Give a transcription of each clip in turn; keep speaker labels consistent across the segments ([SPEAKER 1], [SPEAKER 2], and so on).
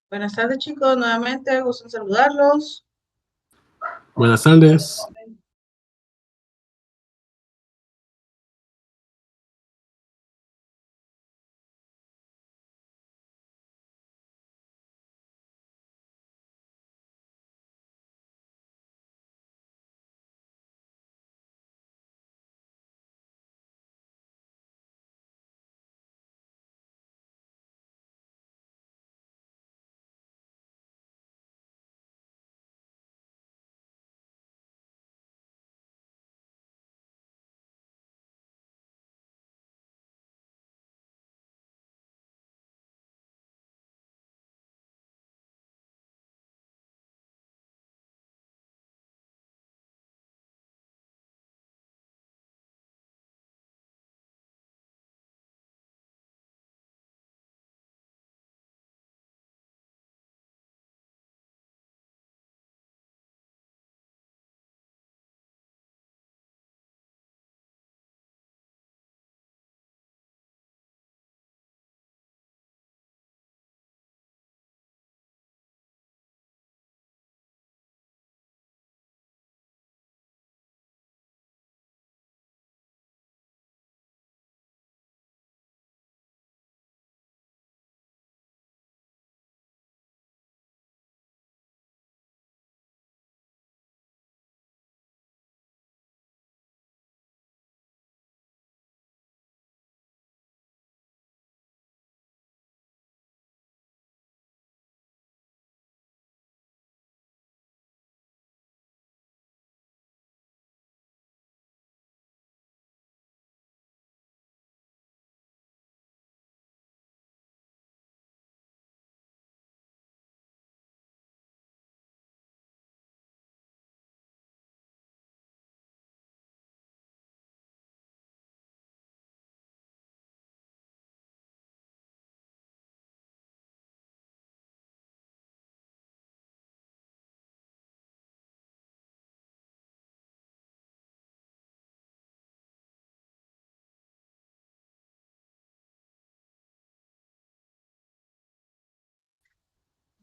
[SPEAKER 1] Buenas tardes, chicos. Nuevamente, gusto en saludarlos.
[SPEAKER 2] Buenas tardes.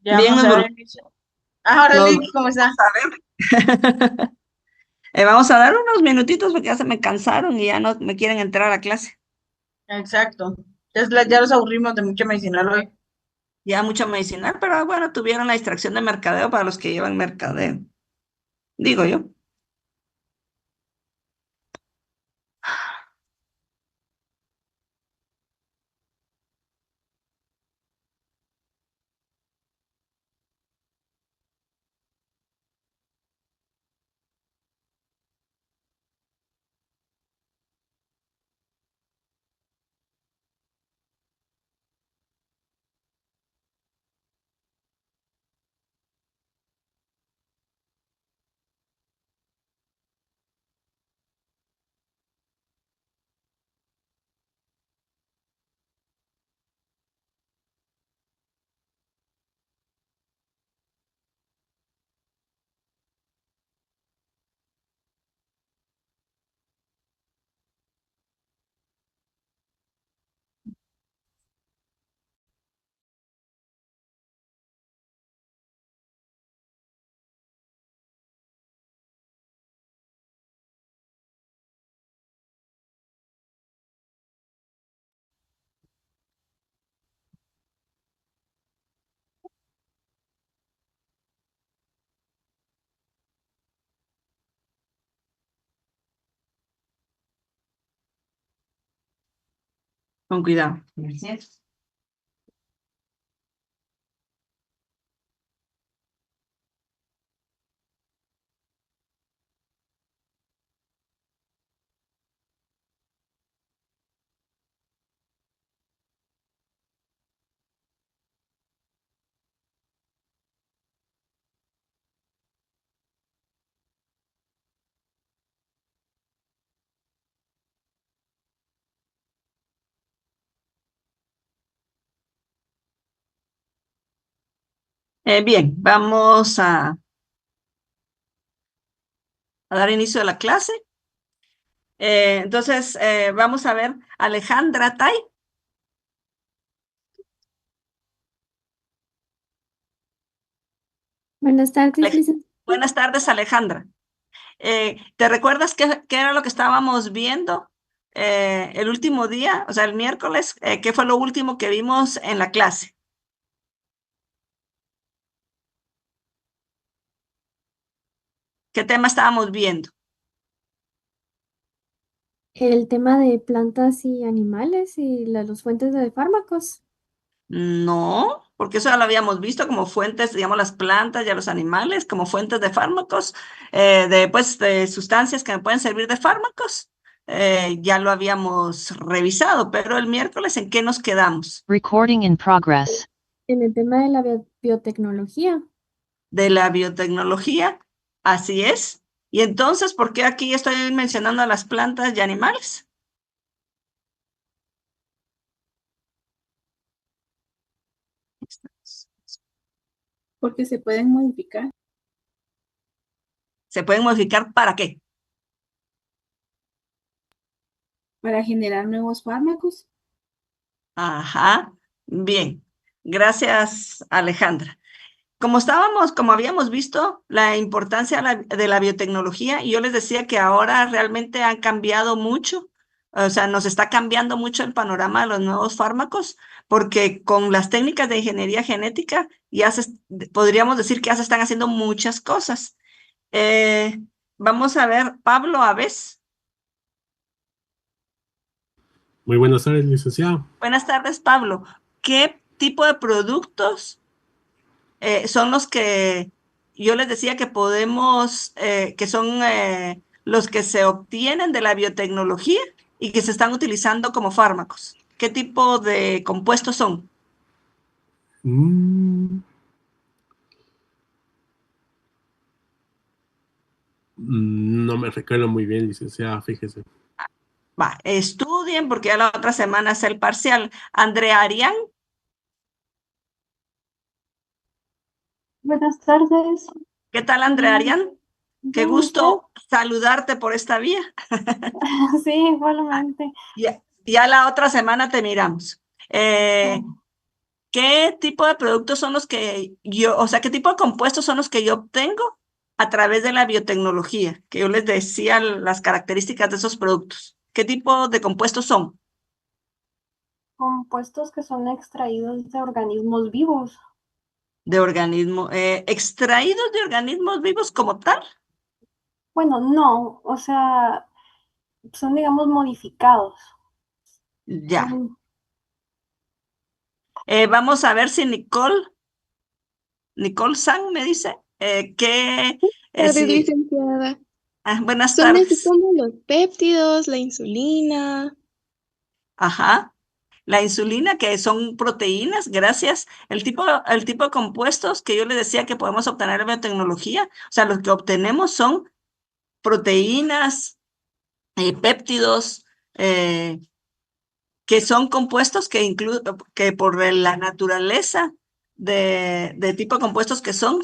[SPEAKER 1] Ya
[SPEAKER 3] Bien,
[SPEAKER 1] vamos
[SPEAKER 3] nos
[SPEAKER 1] a
[SPEAKER 3] volvemos
[SPEAKER 1] dar inicio. Ahora,
[SPEAKER 3] nos
[SPEAKER 1] Lick, ¿cómo
[SPEAKER 3] volvemos
[SPEAKER 1] está?
[SPEAKER 3] a ver. Vamos a dar unos minutitos porque ya se me cansaron y ya no me quieren entrar a clase.
[SPEAKER 1] Exacto. Ya los aburrimos de mucho medicinal hoy.
[SPEAKER 3] Ya mucha medicinal, pero bueno, tuvieron la distracción de mercadeo para los que llevan mercadeo, digo yo. Con cuidado. Gracias. Bien, vamos a dar inicio a la clase. Entonces, vamos a ver Alejandra Tai.
[SPEAKER 4] Buenas tardes,
[SPEAKER 3] Ale-
[SPEAKER 4] licenciada.
[SPEAKER 3] Buenas tardes, Alejandra. ¿Te recuerdas qué era lo que estábamos viendo el último día, o sea, el miércoles? ¿Qué fue lo último que vimos en la clase? ¿Qué tema estábamos viendo?
[SPEAKER 4] El tema de plantas y animales y las fuentes de fármacos.
[SPEAKER 3] No, porque eso ya lo habíamos visto como fuentes, digamos, las plantas y a los animales como fuentes de fármacos, de sustancias que me pueden servir de fármacos. Ya lo habíamos revisado, pero el miércoles, ¿en qué nos quedamos?
[SPEAKER 5] Recording in progress.
[SPEAKER 4] En el tema de la biotecnología.
[SPEAKER 3] De la biotecnología, así es. Y entonces, ¿por qué aquí estoy mencionando a las plantas y animales?
[SPEAKER 1] Porque se pueden modificar.
[SPEAKER 3] ¿Se pueden modificar para qué?
[SPEAKER 1] Para generar nuevos fármacos.
[SPEAKER 3] Ajá, bien. Gracias, Alejandra. Como habíamos visto, la importancia de la biotecnología, y yo les decía que ahora realmente han cambiado mucho, o sea, nos está cambiando mucho el panorama de los nuevos fármacos, porque con las técnicas de ingeniería genética podríamos decir que ya se están haciendo muchas cosas. Vamos a ver, Pablo Aves.
[SPEAKER 2] Muy buenas tardes, licenciado.
[SPEAKER 3] Buenas tardes, Pablo. ¿Qué tipo de productos son los que yo les decía que podemos, que son los que se obtienen de la biotecnología y que se están utilizando como fármacos? ¿Qué tipo de compuestos son?
[SPEAKER 2] Mm, no me recuerdo muy bien, licenciada, fíjese.
[SPEAKER 3] Va, estudien porque ya la otra semana es el parcial. Andrea Arián,
[SPEAKER 6] Buenas tardes.
[SPEAKER 3] ¿qué tal, Andrea Arián? Qué
[SPEAKER 6] Bien,
[SPEAKER 3] gusto saludarte por esta vía.
[SPEAKER 6] sí, igualmente.
[SPEAKER 3] Ya la otra semana te miramos. ¿Qué tipo de productos son los que o sea, qué tipo de compuestos son los que yo obtengo a través de la biotecnología? Que yo les decía las características de esos productos. ¿Qué tipo de compuestos son?
[SPEAKER 6] Compuestos que son extraídos de organismos vivos.
[SPEAKER 3] Extraídos de organismos vivos como tal.
[SPEAKER 6] Bueno, no, o sea, son, digamos, modificados.
[SPEAKER 3] Ya.
[SPEAKER 6] Son-
[SPEAKER 3] Vamos a ver si Nicole Sang me dice
[SPEAKER 7] Tardes,
[SPEAKER 3] si.
[SPEAKER 7] licenciada.
[SPEAKER 3] Buenas
[SPEAKER 7] Son así
[SPEAKER 3] tardes.
[SPEAKER 7] como los péptidos, la insulina.
[SPEAKER 3] Ajá. La insulina, que son proteínas, gracias. El tipo de compuestos que yo les decía que podemos obtener en biotecnología, o sea, los que obtenemos son proteínas, péptidos, que son compuestos que por la naturaleza de tipo de compuestos que son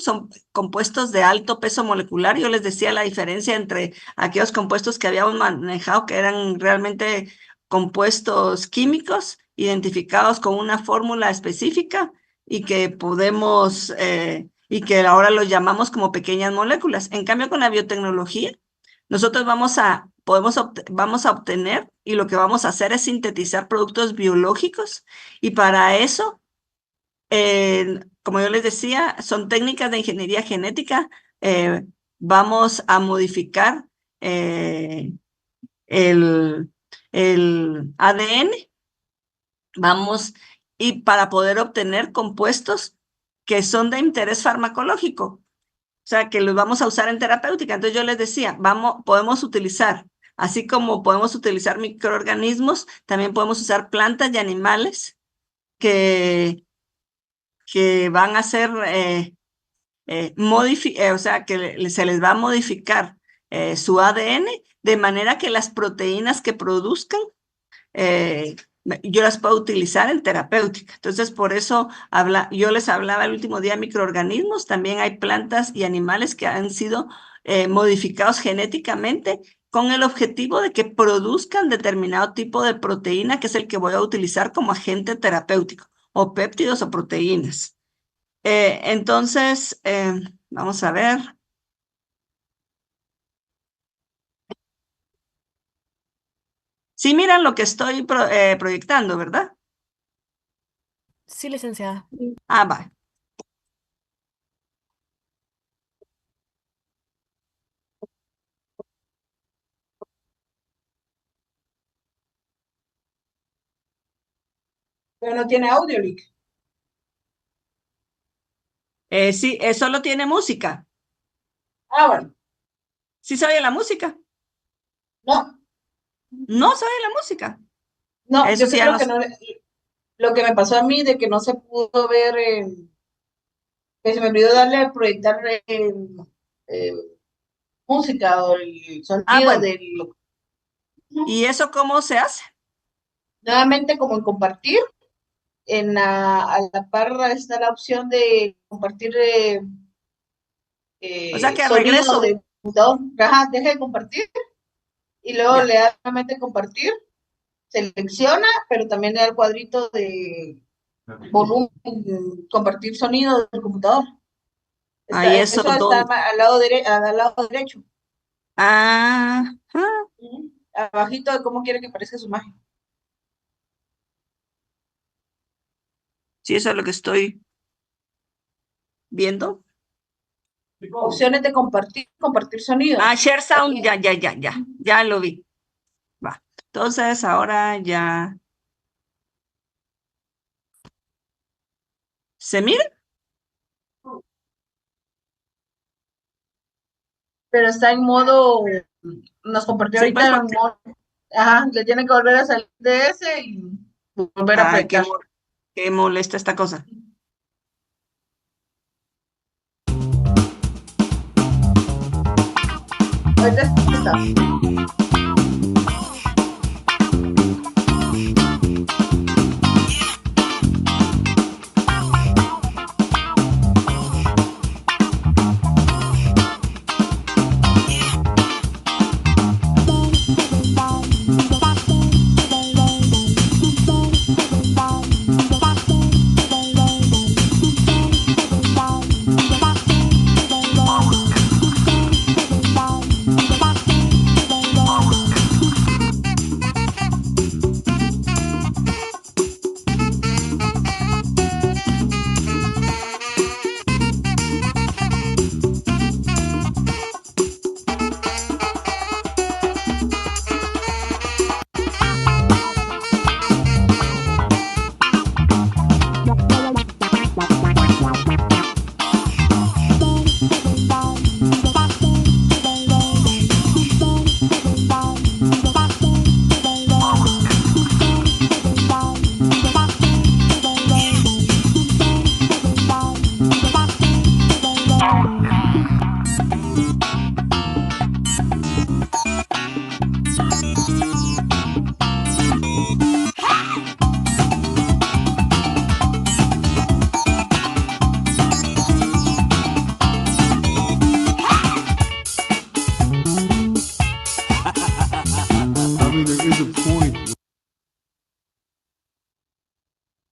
[SPEAKER 3] compuestos de alto peso molecular. Yo les decía la diferencia entre aquellos compuestos que habíamos manejado, que eran realmente compuestos químicos identificados con una fórmula específica y que y que ahora los llamamos como pequeñas moléculas. En cambio, con la biotecnología, nosotros vamos a obtener y lo que vamos a hacer es sintetizar productos biológicos y para eso, como yo les decía, son técnicas de ingeniería genética. Vamos a modificar eh, el, el ADN, y para poder obtener compuestos que son de interés farmacológico. O sea, que los vamos a usar en terapéutica. Entonces yo les decía, podemos utilizar, así como podemos utilizar microorganismos, también podemos usar plantas y animales que, que van a ser, o sea, que se les va a modificar su ADN de manera que las proteínas que produzcan eh, yo las puedo utilizar en terapéutica. Entonces, por eso yo les hablaba el último día de microorganismos, también hay plantas y animales que han sido modificados genéticamente con el objetivo de que produzcan determinado tipo de proteína, que es el que voy a utilizar como agente terapéutico, o péptidos o proteínas. Entonces, vamos a ver. Sí, miran lo que estoy proyectando, ¿verdad?
[SPEAKER 8] Sí, licenciada.
[SPEAKER 3] Ah, va.
[SPEAKER 1] Pero no tiene audio, Lick.
[SPEAKER 3] Sí, solo tiene música.
[SPEAKER 1] Ah, bueno.
[SPEAKER 3] ¿Sí se oye la música?
[SPEAKER 1] No,
[SPEAKER 3] No se oye la música.
[SPEAKER 1] no,
[SPEAKER 3] Eso
[SPEAKER 1] yo
[SPEAKER 3] sí ya
[SPEAKER 1] creo
[SPEAKER 3] no.
[SPEAKER 1] que no. Lo que me pasó a mí de que no se pudo ver, que se me olvidó darle a proyectar eh, música o el
[SPEAKER 3] Ah,
[SPEAKER 1] sonido
[SPEAKER 3] bueno.
[SPEAKER 1] del.
[SPEAKER 3] ¿Y eso cómo se hace?
[SPEAKER 1] Nuevamente, como en compartir, a la par está la opción de compartir
[SPEAKER 3] O sea que
[SPEAKER 1] sonido
[SPEAKER 3] regreso.
[SPEAKER 1] de computador. Ajá, deja de compartir y luego
[SPEAKER 3] Ya.
[SPEAKER 1] le da nuevamente compartir, selecciona, pero también le da el cuadrito de volumen, compartir sonido del computador.
[SPEAKER 3] Ahí eso,
[SPEAKER 1] Eso está al lado derecho.
[SPEAKER 3] Ah, ah,
[SPEAKER 1] Abajito de cómo quiere que aparezca su imagen.
[SPEAKER 3] sí, eso es lo que estoy viendo.
[SPEAKER 1] Opciones de compartir sonido.
[SPEAKER 3] Ah, share sound, ya lo vi. Va. Entonces ahora ya. ¿Se mira?
[SPEAKER 1] Pero está en modo, nos compartió
[SPEAKER 3] Sí, pues
[SPEAKER 1] ahorita en
[SPEAKER 3] porque.
[SPEAKER 1] modo, ajá, le tiene que volver a salir de ese y volver a
[SPEAKER 3] Ay,
[SPEAKER 1] proyectar.
[SPEAKER 3] qué molesta esta cosa.
[SPEAKER 1] Ahorita está.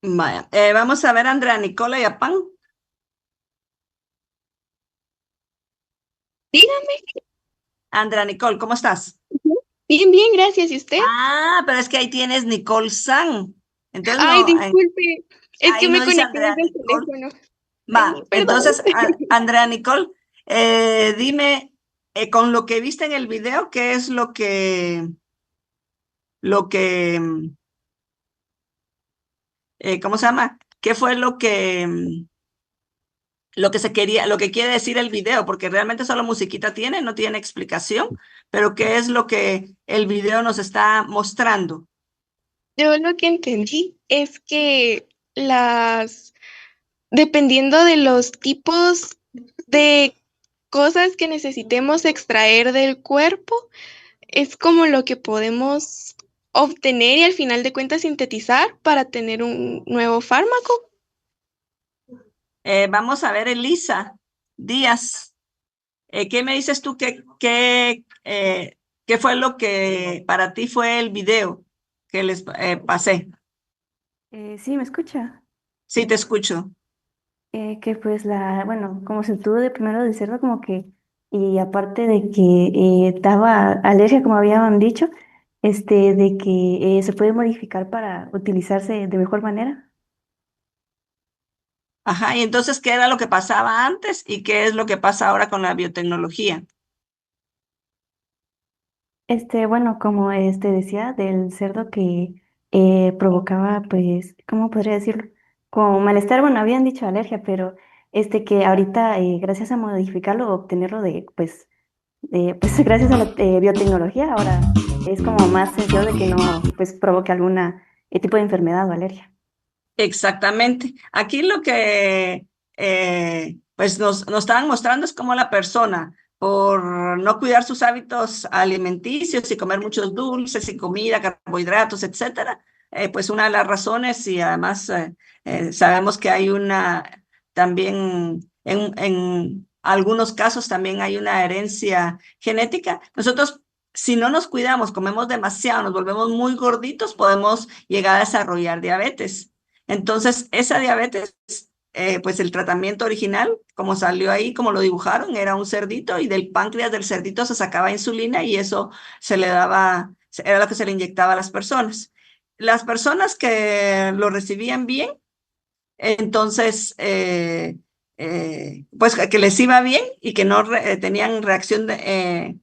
[SPEAKER 3] Vaya. Vamos a ver a Andrea Nicola y a Pan.
[SPEAKER 7] Dígame.
[SPEAKER 3] Andrea Nicole, ¿cómo estás?
[SPEAKER 7] Bien, bien, gracias. ¿Y usted?
[SPEAKER 3] Ah, pero es que ahí tienes Nicole San. Entonces
[SPEAKER 7] Ay,
[SPEAKER 3] no,
[SPEAKER 7] disculpe. Es
[SPEAKER 3] ahí
[SPEAKER 7] que
[SPEAKER 3] no
[SPEAKER 7] me
[SPEAKER 3] dice
[SPEAKER 7] conecté
[SPEAKER 3] Andrea
[SPEAKER 7] desde el
[SPEAKER 3] Nicole.
[SPEAKER 7] teléfono.
[SPEAKER 3] Va,
[SPEAKER 7] Perdón.
[SPEAKER 3] entonces, Andrea Nicole, dime, con lo que viste en el video, ¿qué es lo que, ¿cómo se llama? ¿Qué fue lo que se quería, lo que quiere decir el video? Porque realmente solo musiquita tiene, no tiene explicación, pero ¿qué es lo que el video nos está mostrando?
[SPEAKER 7] Yo lo que entendí es que dependiendo de los tipos de cosas que necesitemos extraer del cuerpo, es como lo que podemos obtener y al final de cuentas sintetizar para tener un nuevo fármaco.
[SPEAKER 3] Vamos a ver, Elisa Díaz, ¿qué me dices tú qué fue lo que para ti fue el video que les pasé?
[SPEAKER 9] Sí, ¿me escucha?
[SPEAKER 3] Sí, te escucho.
[SPEAKER 9] Que pues bueno, como se tuvo de primero de cerdo, como que, y aparte de que daba alergia, como habían dicho, de que se puede modificar para utilizarse de mejor manera.
[SPEAKER 3] Ajá, y entonces, ¿qué era lo que pasaba antes y qué es lo que pasa ahora con la biotecnología?
[SPEAKER 9] Bueno, como decía, del cerdo que provocaba, pues, ¿cómo podría decirlo? Como malestar, bueno, habían dicho alergia, pero que ahorita, gracias a modificarlo, obtenerlo pues gracias a la biotecnología, ahora es como más sencillo de que no, pues, provoque alguna tipo de enfermedad o alergia.
[SPEAKER 3] Exactamente. Aquí lo que pues nos estaban mostrando es cómo la persona, por no cuidar sus hábitos alimenticios y comer muchos dulces y comida, carbohidratos, etcétera, pues una de las razones, y además sabemos que hay una también en algunos casos también hay una herencia genética. Nosotros, si no nos cuidamos, comemos demasiado, nos volvemos muy gorditos, podemos llegar a desarrollar diabetes. Entonces, esa diabetes, pues el tratamiento original, como salió ahí, como lo dibujaron, era un cerdito y del páncreas del cerdito se sacaba insulina y eso se le daba, era lo que se le inyectaba a las personas. Las personas que lo recibían bien, entonces, pues que les iba bien y que no tenían reacción de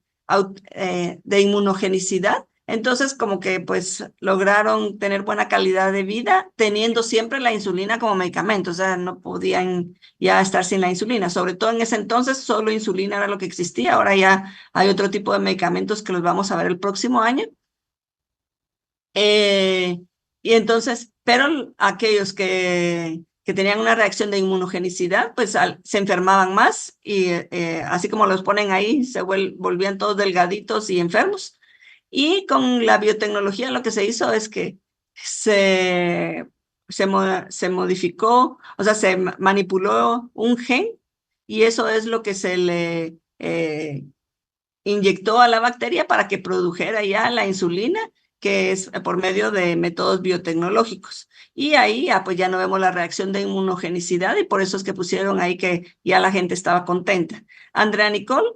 [SPEAKER 3] inmunogenicidad. Entonces, como que pues lograron tener buena calidad de vida teniendo siempre la insulina como medicamento, o sea, no podían ya estar sin la insulina. Sobre todo en ese entonces, solo insulina era lo que existía. Ahora ya hay otro tipo de medicamentos que los vamos a ver el próximo año. Eh, y entonces, pero aquellos que tenían una reacción de inmunogenicidad, pues se enfermaban más y así como los ponen ahí, se volvían todos delgaditos y enfermos. Y con la biotecnología lo que se hizo es que se modificó, o sea, se manipuló un gen y eso es lo que se le inyectó a la bacteria para que produjera ya la insulina, que es por medio de métodos biotecnológicos. Y ahí pues ya no vemos la reacción de inmunogenicidad y por eso es que pusieron ahí que ya la gente estaba contenta. Andrea Nicole.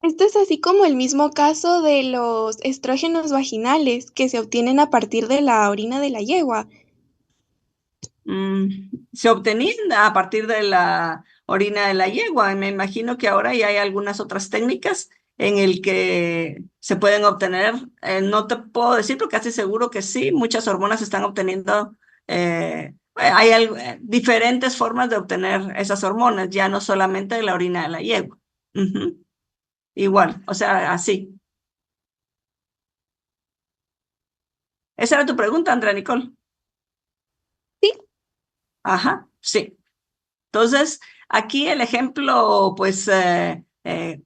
[SPEAKER 7] Esto es así como el mismo caso de los estrógenos vaginales que se obtienen a partir de la orina de la yegua.
[SPEAKER 3] Se obtenían a partir de la orina de la yegua. Me imagino que ahora ya hay algunas otras técnicas en el que se pueden obtener, no te puedo decir, pero casi seguro que sí, muchas hormonas se están obteniendo, hay diferentes formas de obtener esas hormonas, ya no solamente de la orina de la yegua. Ujú. Igual, o sea, así. Esa era tu pregunta, Andrea Nicole.
[SPEAKER 7] Sí.
[SPEAKER 3] Ajá, sí. Entonces, aquí el ejemplo, pues,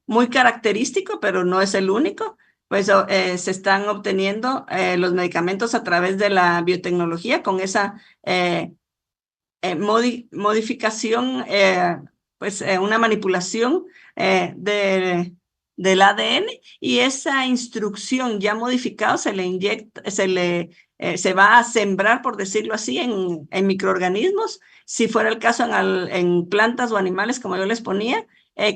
[SPEAKER 3] muy característico, pero no es el único, pues se están obteniendo los medicamentos a través de la biotecnología con esa modificación, pues una manipulación del ADN y esa instrucción ya modificada se le inyecta, se va a sembrar, por decirlo así, en microorganismos, si fuera el caso en plantas o animales, como yo les ponía,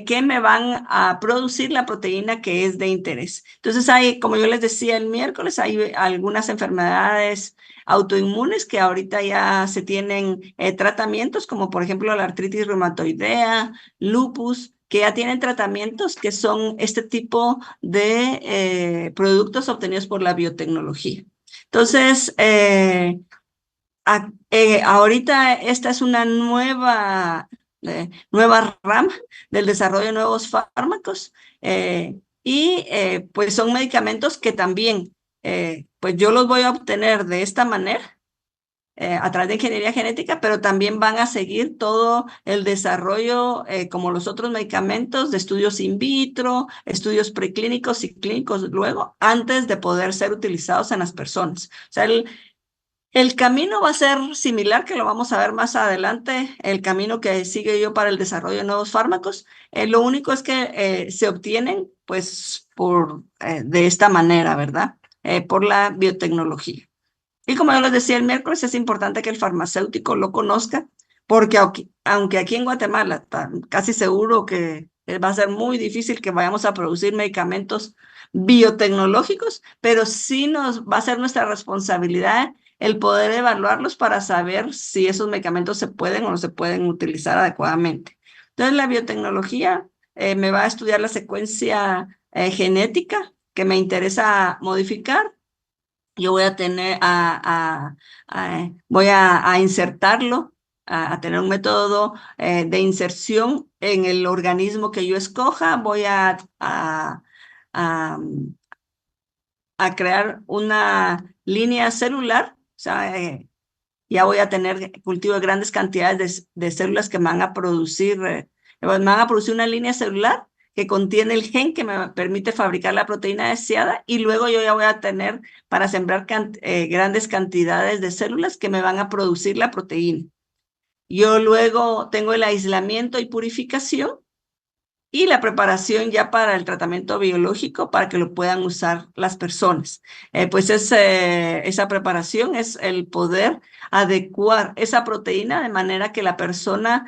[SPEAKER 3] que me van a producir la proteína que es de interés. Entonces hay, como yo les decía el miércoles, hay algunas enfermedades autoinmunes que ahorita ya se tienen tratamientos, como por ejemplo la artritis reumatoidea, lupus, que ya tienen tratamientos que son este tipo de productos obtenidos por la biotecnología. Entonces, ahorita esta es una nueva rama del desarrollo de nuevos fármacos pues son medicamentos que también pues yo los voy a obtener de esta manera a través de ingeniería genética, pero también van a seguir todo el desarrollo como los otros medicamentos de estudios in vitro, estudios preclínicos y clínicos luego, antes de poder ser utilizados en las personas. O sea, el camino va a ser similar, que lo vamos a ver más adelante, el camino que sigue yo para el desarrollo de nuevos fármacos. Lo único es que se obtienen pues de esta manera, ¿verdad? Por la biotecnología. Y como yo les decía el miércoles, es importante que el farmacéutico lo conozca porque aunque aquí en Guatemala casi seguro que va a ser muy difícil que vayamos a producir medicamentos biotecnológicos, pero sí nos va a ser nuestra responsabilidad el poder evaluarlos para saber si esos medicamentos se pueden o no se pueden utilizar adecuadamente. Entonces, la biotecnología me va a estudiar la secuencia genética que me interesa modificar. Yo voy a tener voy a insertarlo, a tener un método de inserción en el organismo que yo escoja. Voy a crear una línea celular, o sea, ya voy a tener cultivo de grandes cantidades de células que me van a producir, una línea celular que contiene el gen que me permite fabricar la proteína deseada, y luego yo ya voy a tener para sembrar grandes cantidades de células que me van a producir la proteína. Yo luego tengo el aislamiento y purificación y la preparación ya para el tratamiento biológico para que lo puedan usar las personas. Pues esa preparación es el poder adecuar esa proteína de manera que la persona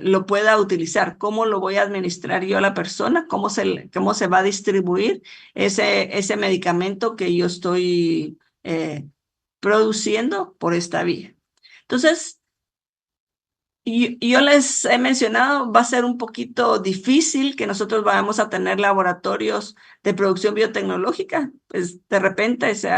[SPEAKER 3] lo pueda utilizar. ¿Cómo lo voy a administrar yo a la persona? ¿Cómo se va a distribuir ese medicamento que yo estoy produciendo por esta vía? Entonces, yo les he mencionado, va a ser un poquito difícil que nosotros vayamos a tener laboratorios de producción biotecnológica. Pues de repente se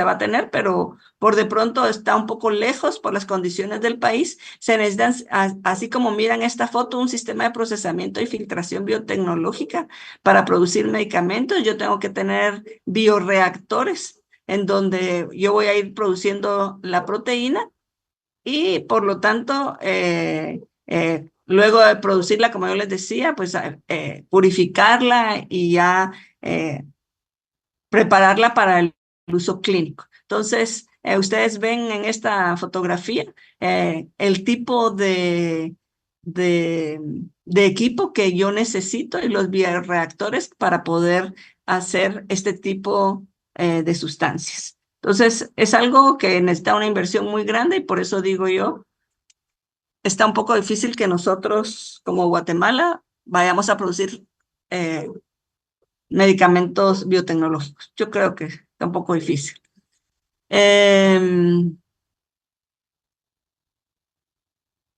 [SPEAKER 3] va a tener, pero por de pronto está un poco lejos por las condiciones del país. Se necesitan, así como miran esta foto, un sistema de procesamiento y filtración biotecnológica para producir medicamentos. Yo tengo que tener bioreactores en donde yo voy a ir produciendo la proteína y por lo tanto, luego de producirla, como yo les decía, pues purificarla y ya prepararla para el uso clínico. Entonces, ustedes ven en esta fotografía el tipo de equipo que yo necesito y los bioreactores para poder hacer este tipo de sustancias. Entonces, es algo que necesita una inversión muy grande y por eso digo yo, está un poco difícil que nosotros como Guatemala vayamos a producir medicamentos biotecnológicos. Yo creo que está un poco difícil.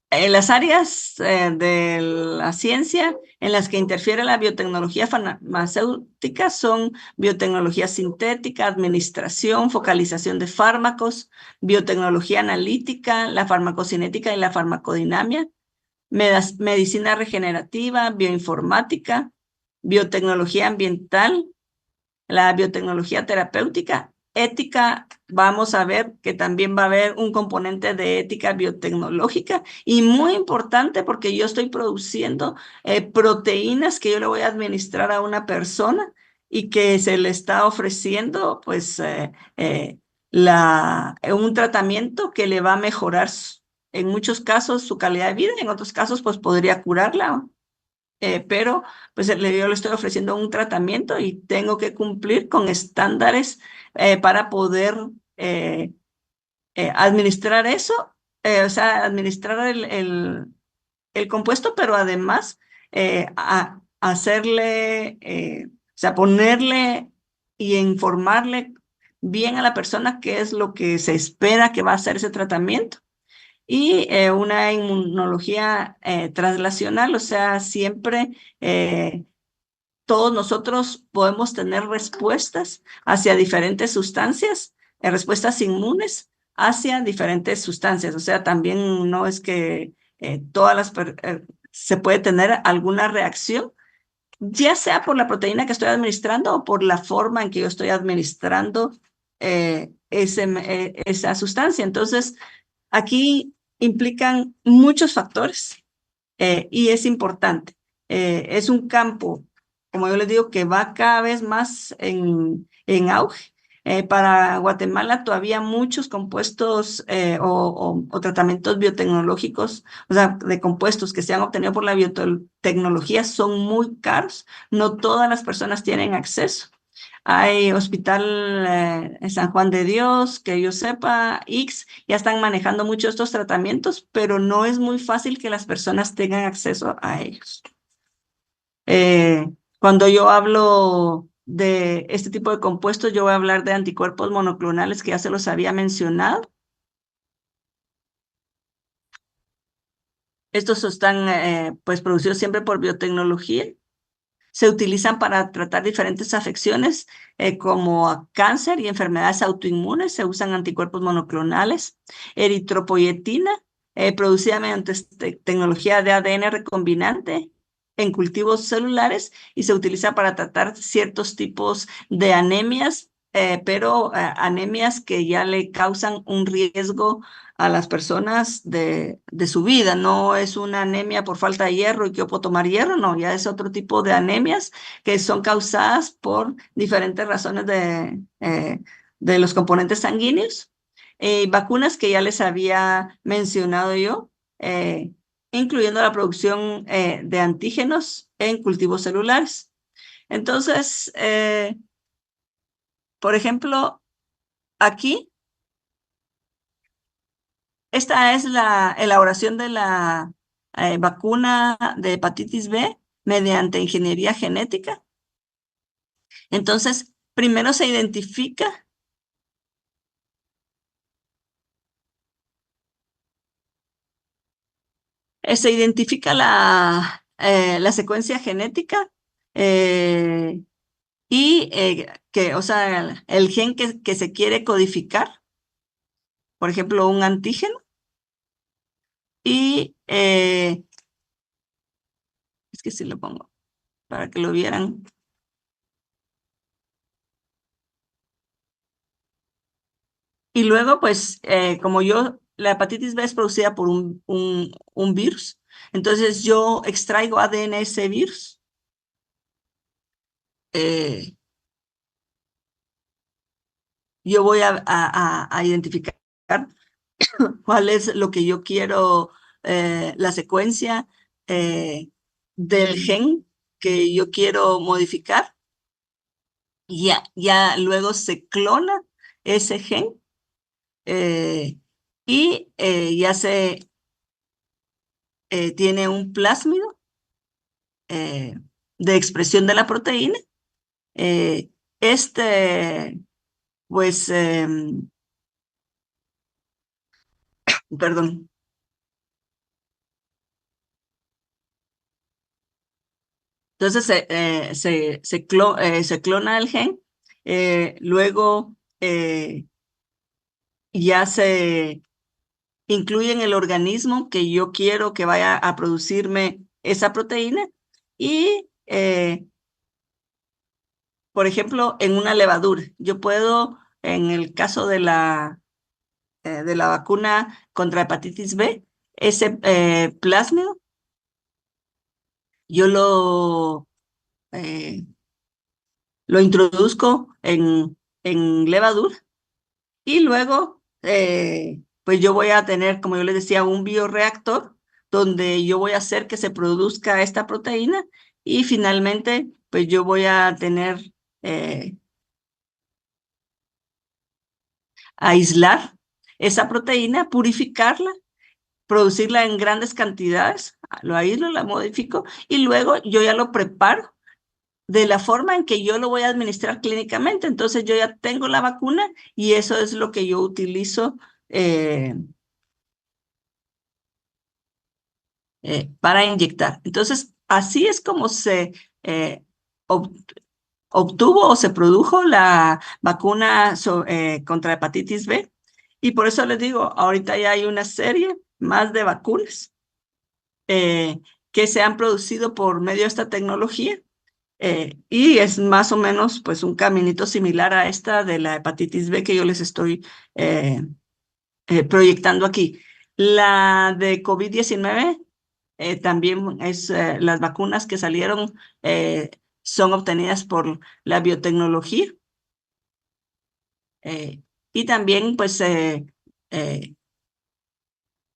[SPEAKER 3] En las áreas de la ciencia en las que interfiere la biotecnología farmacéutica son biotecnología sintética, administración, focalización de fármacos, biotecnología analítica, la farmacocinética y la farmacodinamia, medicina regenerativa, bioinformática, biotecnología ambiental, la biotecnología terapéutica, ética. Vamos a ver que también va a haber un componente de ética biotecnológica y muy importante porque yo estoy produciendo proteínas que yo le voy a administrar a una persona y que se le está ofreciendo pues un tratamiento que le va a mejorar en muchos casos su calidad de vida, en otros casos pues podría curarla. Pero pues yo le estoy ofreciendo un tratamiento y tengo que cumplir con estándares para poder administrar eso, o sea, administrar el compuesto, pero además hacerle, o sea, ponerle y informarle bien a la persona qué es lo que se espera que va a hacer ese tratamiento. Y una inmunología translacional, o sea, siempre todos nosotros podemos tener respuestas hacia diferentes sustancias, respuestas inmunes hacia diferentes sustancias, o sea, también no es que se puede tener alguna reacción, ya sea por la proteína que estoy administrando o por la forma en que yo estoy administrando esa sustancia. Entonces, aquí implican muchos factores y es importante. Es un campo, como yo les digo, que va cada vez más en auge. Para Guatemala todavía muchos compuestos o tratamientos biotecnológicos, o sea, de compuestos que se han obtenido por la biotecnología son muy caros. No todas las personas tienen acceso Hay Hospital San Juan de Dios, que yo sepa, X, ya están manejando mucho estos tratamientos, pero no es muy fácil que las personas tengan acceso a ellos. Cuando yo hablo de este tipo de compuestos, yo voy a hablar de anticuerpos monoclonales, que ya se los había mencionado. Estos están pues producidos siempre por biotecnología. Se utilizan para tratar diferentes afecciones como cáncer y enfermedades autoinmunes. Se usan anticuerpos monoclonales. Eritropoyetina, producida mediante tecnología de ADN recombinante en cultivos celulares y se utiliza para tratar ciertos tipos de anemias, pero anemias que ya le causan un riesgo a las personas de su vida. No es una anemia por falta de hierro y que yo puedo tomar hierro, no, ya es otro tipo de anemias que son causadas por diferentes razones de los componentes sanguíneos. Vacunas que ya les había mencionado yo, incluyendo la producción de antígenos en cultivos celulares. Entonces, por ejemplo, aquí, esta es la elaboración de la vacuna de hepatitis B mediante ingeniería genética. Entonces, primero se identifica la secuencia genética y o sea, el gen que se quiere codificar, por ejemplo, un antígeno, y es que si lo pongo para que lo vieran. Y luego, pues, como la hepatitis B es producida por un virus, entonces yo extraigo ADN de ese virus. Yo voy a identificar cuál es lo que yo quiero, la secuencia del gen que yo quiero modificar. Y ya luego se clona ese gen y ya se tiene un plásmido de expresión de la proteína. Pues, perdón. Entonces se clona el gen, luego ya se incluye en el organismo que yo quiero que vaya a producirme esa proteína y, por ejemplo, en una levadura, yo puedo, en el caso de la vacuna contra hepatitis B, ese plásmido, yo lo introduzco en levadura y luego, pues yo voy a tener, como yo les decía, un bioreactor donde yo voy a hacer que se produzca esta proteína y finalmente, pues yo voy a tener, aislar esa proteína, purificarla, producirla en grandes cantidades, lo aíslo, la modifico y luego yo ya lo preparo de la forma en que yo lo voy a administrar clínicamente. Entonces yo ya tengo la vacuna y eso es lo que yo utilizo para inyectar. Entonces, así es como se obtuvo o se produjo la vacuna contra hepatitis B. Y por eso les digo, ahorita ya hay una serie más de vacunas que se han producido por medio de esta tecnología. Y es más o menos pues un caminito similar a esta de la hepatitis B que yo les estoy proyectando aquí. La de COVID-19 también es las vacunas que salieron son obtenidas por la biotecnología. Y también pues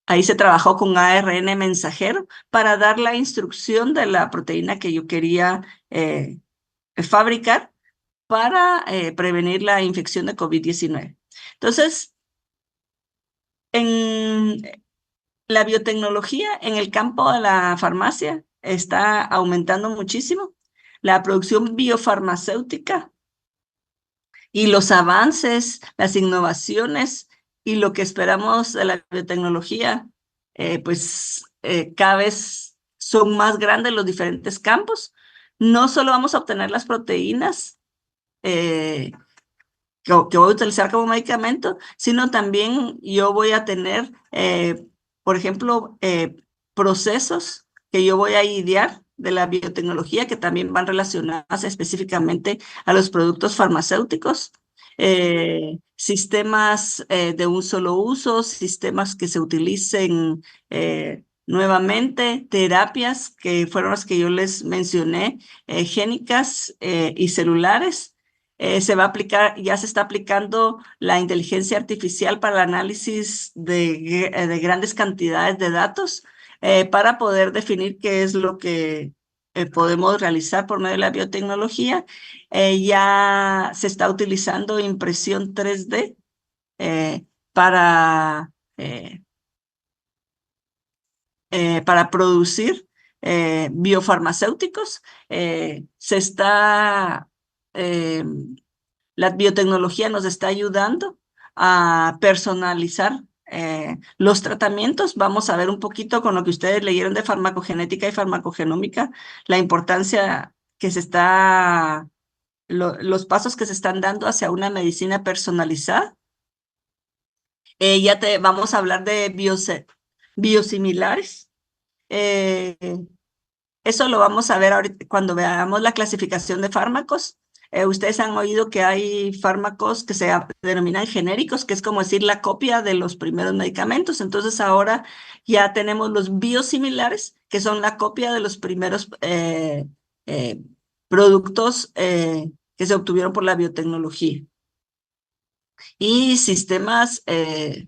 [SPEAKER 3] ahí se trabajó con ARN mensajero para dar la instrucción de la proteína que yo quería fabricar para prevenir la infección de COVID-19. Entonces, en la biotecnología en el campo de la farmacia está aumentando muchísimo. La producción biofarmacéutica y los avances, las innovaciones y lo que esperamos de la biotecnología, cada vez son más grandes los diferentes campos. No solo vamos a obtener las proteínas que voy a utilizar como medicamento, sino también yo voy a tener, por ejemplo, procesos que yo voy a idear de la biotecnología que también van relacionados específicamente a los productos farmacéuticos, sistemas de un solo uso, sistemas que se utilicen nuevamente, terapias que fueron las que yo les mencioné, génicas y celulares. Se va a aplicar, ya se está aplicando la inteligencia artificial para el análisis de grandes cantidades de datos para poder definir qué es lo que podemos realizar por medio de la biotecnología. Ya se está utilizando impresión 3D para, para producir biofarmacéuticos. Se está la biotecnología nos está ayudando a personalizar los tratamientos. Vamos a ver un poquito con lo que ustedes leyeron de farmacogenética y farmacogenómica, la importancia que se está, los pasos que se están dando hacia una medicina personalizada. Vamos a hablar de biosimilares. Eso lo vamos a ver ahorita cuando veamos la clasificación de fármacos. Ustedes han oído que hay fármacos que se denominan genéricos, que es como decir la copia de los primeros medicamentos. Entonces ahora ya tenemos los biosimilares, que son la copia de los primeros productos que se obtuvieron por la biotecnología. Y sistemas de,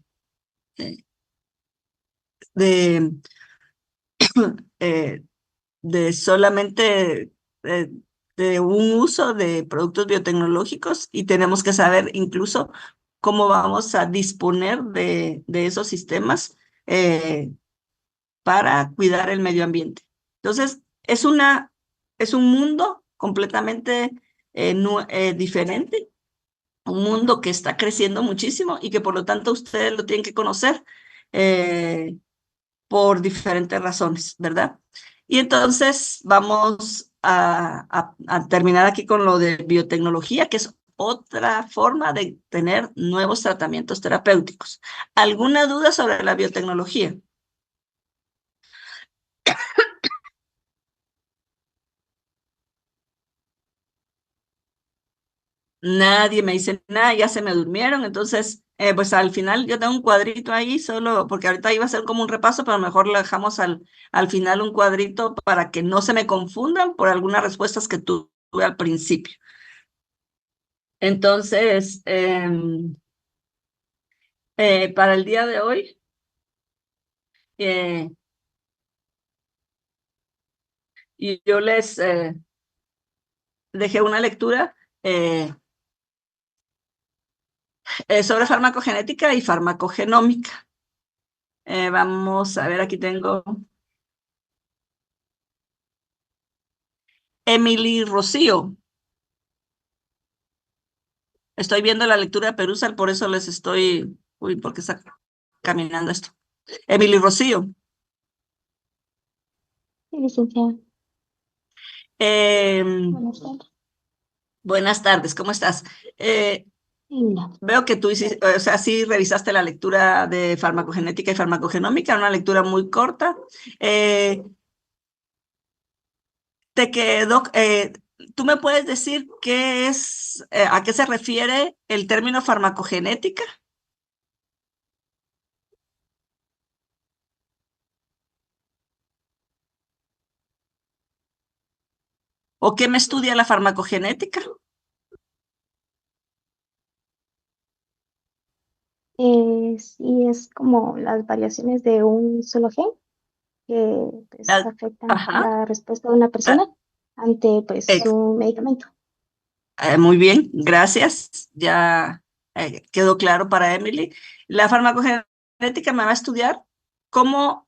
[SPEAKER 3] de solamente de un uso de productos biotecnológicos, y tenemos que saber incluso cómo vamos a disponer de esos sistemas para cuidar el medio ambiente. Entonces, es un mundo completamente diferente, un mundo que está creciendo muchísimo y que por lo tanto ustedes lo tienen que conocer por diferentes razones, ¿verdad? Y entonces vamos a terminar aquí con lo de biotecnología, que es otra forma de tener nuevos tratamientos terapéuticos. ¿Alguna duda sobre la biotecnología? Nadie me dice nada, ya se me durmieron. Entonces, pues al final yo tengo un cuadrito ahí solo, porque ahorita iba a ser como un repaso, pero mejor lo dejamos al final un cuadrito para que no se me confundan por algunas respuestas que tuve al principio. Entonces, para el día de hoy, y yo les dejé una lectura sobre farmacogenética y farmacogenómica. Vamos a ver, aquí tengo Emily Rocío. Estoy viendo la lectura de Perusal, por eso les estoy... Uy, ¿por qué está caminando esto? Emily Rocío.
[SPEAKER 6] Sí, licenciada. Buenas tardes.
[SPEAKER 3] Buenas tardes, ¿cómo estás?
[SPEAKER 6] Linda.
[SPEAKER 3] Veo que tú hiciste, o sea, sí revisaste la lectura de farmacogenética y farmacogenómica, una lectura muy corta. Te quedó, ¿tú me puedes decir qué es, a qué se refiere el término farmacogenética? ¿O qué me estudia la farmacogenética?
[SPEAKER 6] Sí, es como las variaciones de un solo gen que pues,
[SPEAKER 3] La-
[SPEAKER 6] afectan
[SPEAKER 3] Ajá.
[SPEAKER 6] la respuesta de una persona ante pues
[SPEAKER 3] Ex-
[SPEAKER 6] un medicamento.
[SPEAKER 3] Muy bien, gracias. Ya quedó claro para Emily. La farmacogenética me va a estudiar cómo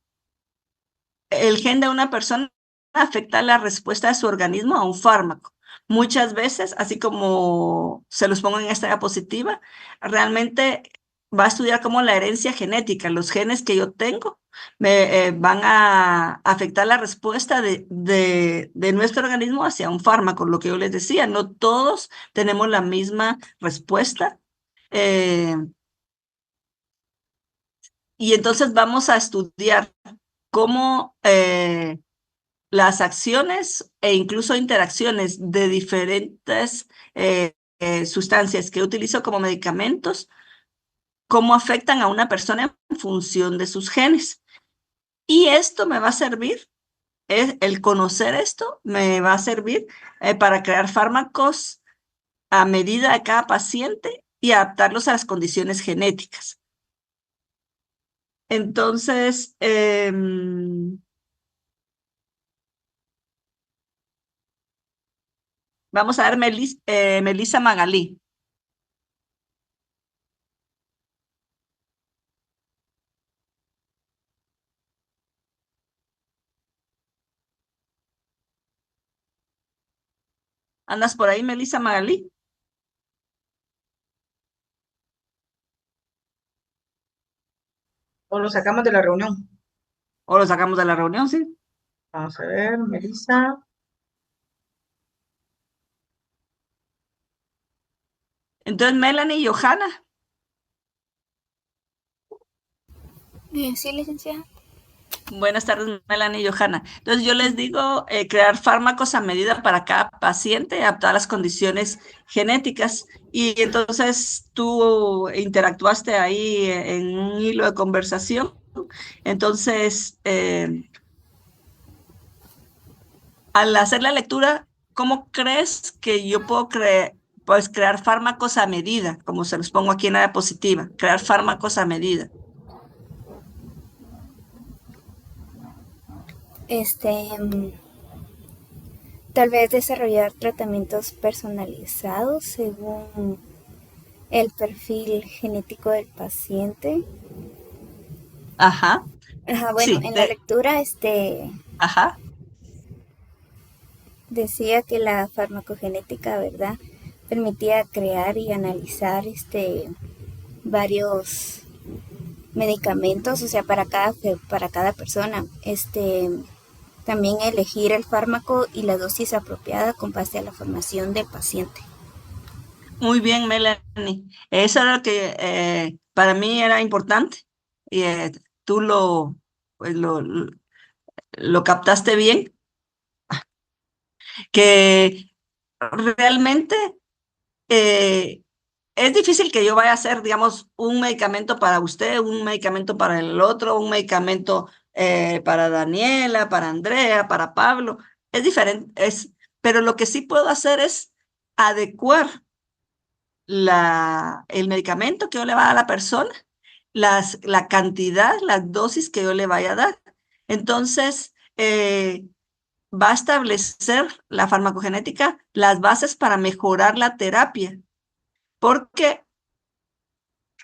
[SPEAKER 3] el gen de una persona afecta la respuesta de su organismo a un fármaco. Muchas veces, así como se los pongo en esta diapositiva, realmente va a estudiar cómo la herencia genética, los genes que yo tengo, me van a afectar la respuesta de nuestro organismo hacia un fármaco. Lo que yo les decía, no todos tenemos la misma respuesta. eh, y entonces vamos a estudiar cómo las acciones e incluso interacciones de diferentes sustancias que utilizo como medicamentos, cómo afectan a una persona en función de sus genes. Y esto me va a servir, el conocer esto me va a servir para crear fármacos a medida de cada paciente y adaptarlos a las condiciones genéticas. Entonces, vamos a ver Melissa Magalí. ¿Andas por ahí, Melissa Magalí?
[SPEAKER 1] O lo sacamos de la reunión.
[SPEAKER 3] ¿O lo sacamos de la reunión, sí?
[SPEAKER 1] Vamos a ver, Melissa.
[SPEAKER 3] Entonces, Melanie y Johanna.
[SPEAKER 10] Sí, licenciada.
[SPEAKER 3] Buenas tardes, Melanie y Johanna. Entonces, yo les digo crear fármacos a medida para cada paciente, adaptar a las condiciones genéticas. Y entonces tú interactuaste ahí en un hilo de conversación. Entonces, al hacer la lectura, ¿cómo crees que yo puedo pues, crear fármacos a medida? Como se los pongo aquí en la diapositiva, crear fármacos a medida.
[SPEAKER 10] Tal vez desarrollar tratamientos personalizados según el perfil genético del paciente.
[SPEAKER 3] Ajá.
[SPEAKER 10] Ajá, bueno,
[SPEAKER 3] Sí,
[SPEAKER 10] en la lectura,
[SPEAKER 3] ajá.
[SPEAKER 10] decía que la farmacogenética, ¿verdad?, permitía crear y analizar varios medicamentos, o sea, para cada persona. También elegir el fármaco y la dosis apropiada con base a la formación del paciente.
[SPEAKER 3] Muy bien, Melanie. Eso era lo que para mí era importante. Y tú pues lo captaste bien, que realmente es difícil que yo vaya a hacer, digamos, un medicamento para usted, un medicamento para el otro, un medicamento para Daniela, para Andrea, para Pablo. Es diferente, pero lo que sí puedo hacer es adecuar el medicamento que yo le va a dar a la persona, la cantidad, las dosis que yo le vaya a dar. Entonces, va a establecer la farmacogenética las bases para mejorar la terapia, porque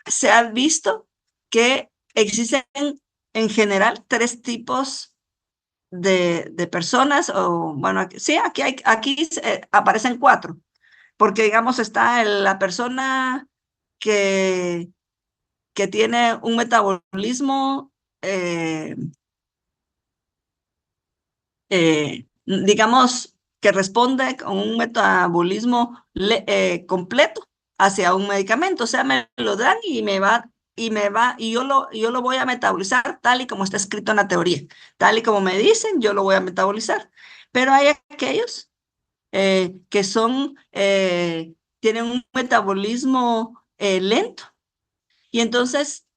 [SPEAKER 3] se ha visto que existen en general 3 tipos de personas, o bueno, sí, aquí aparecen 4, porque digamos está la persona que tiene un metabolismo, digamos, que responde con un metabolismo completo hacia un medicamento. O sea, me lo dan y yo lo voy a metabolizar tal y como está escrito en la teoría. Tal y como me dicen, yo lo voy a metabolizar. Pero hay aquellos que tienen un metabolismo lento. Y entonces,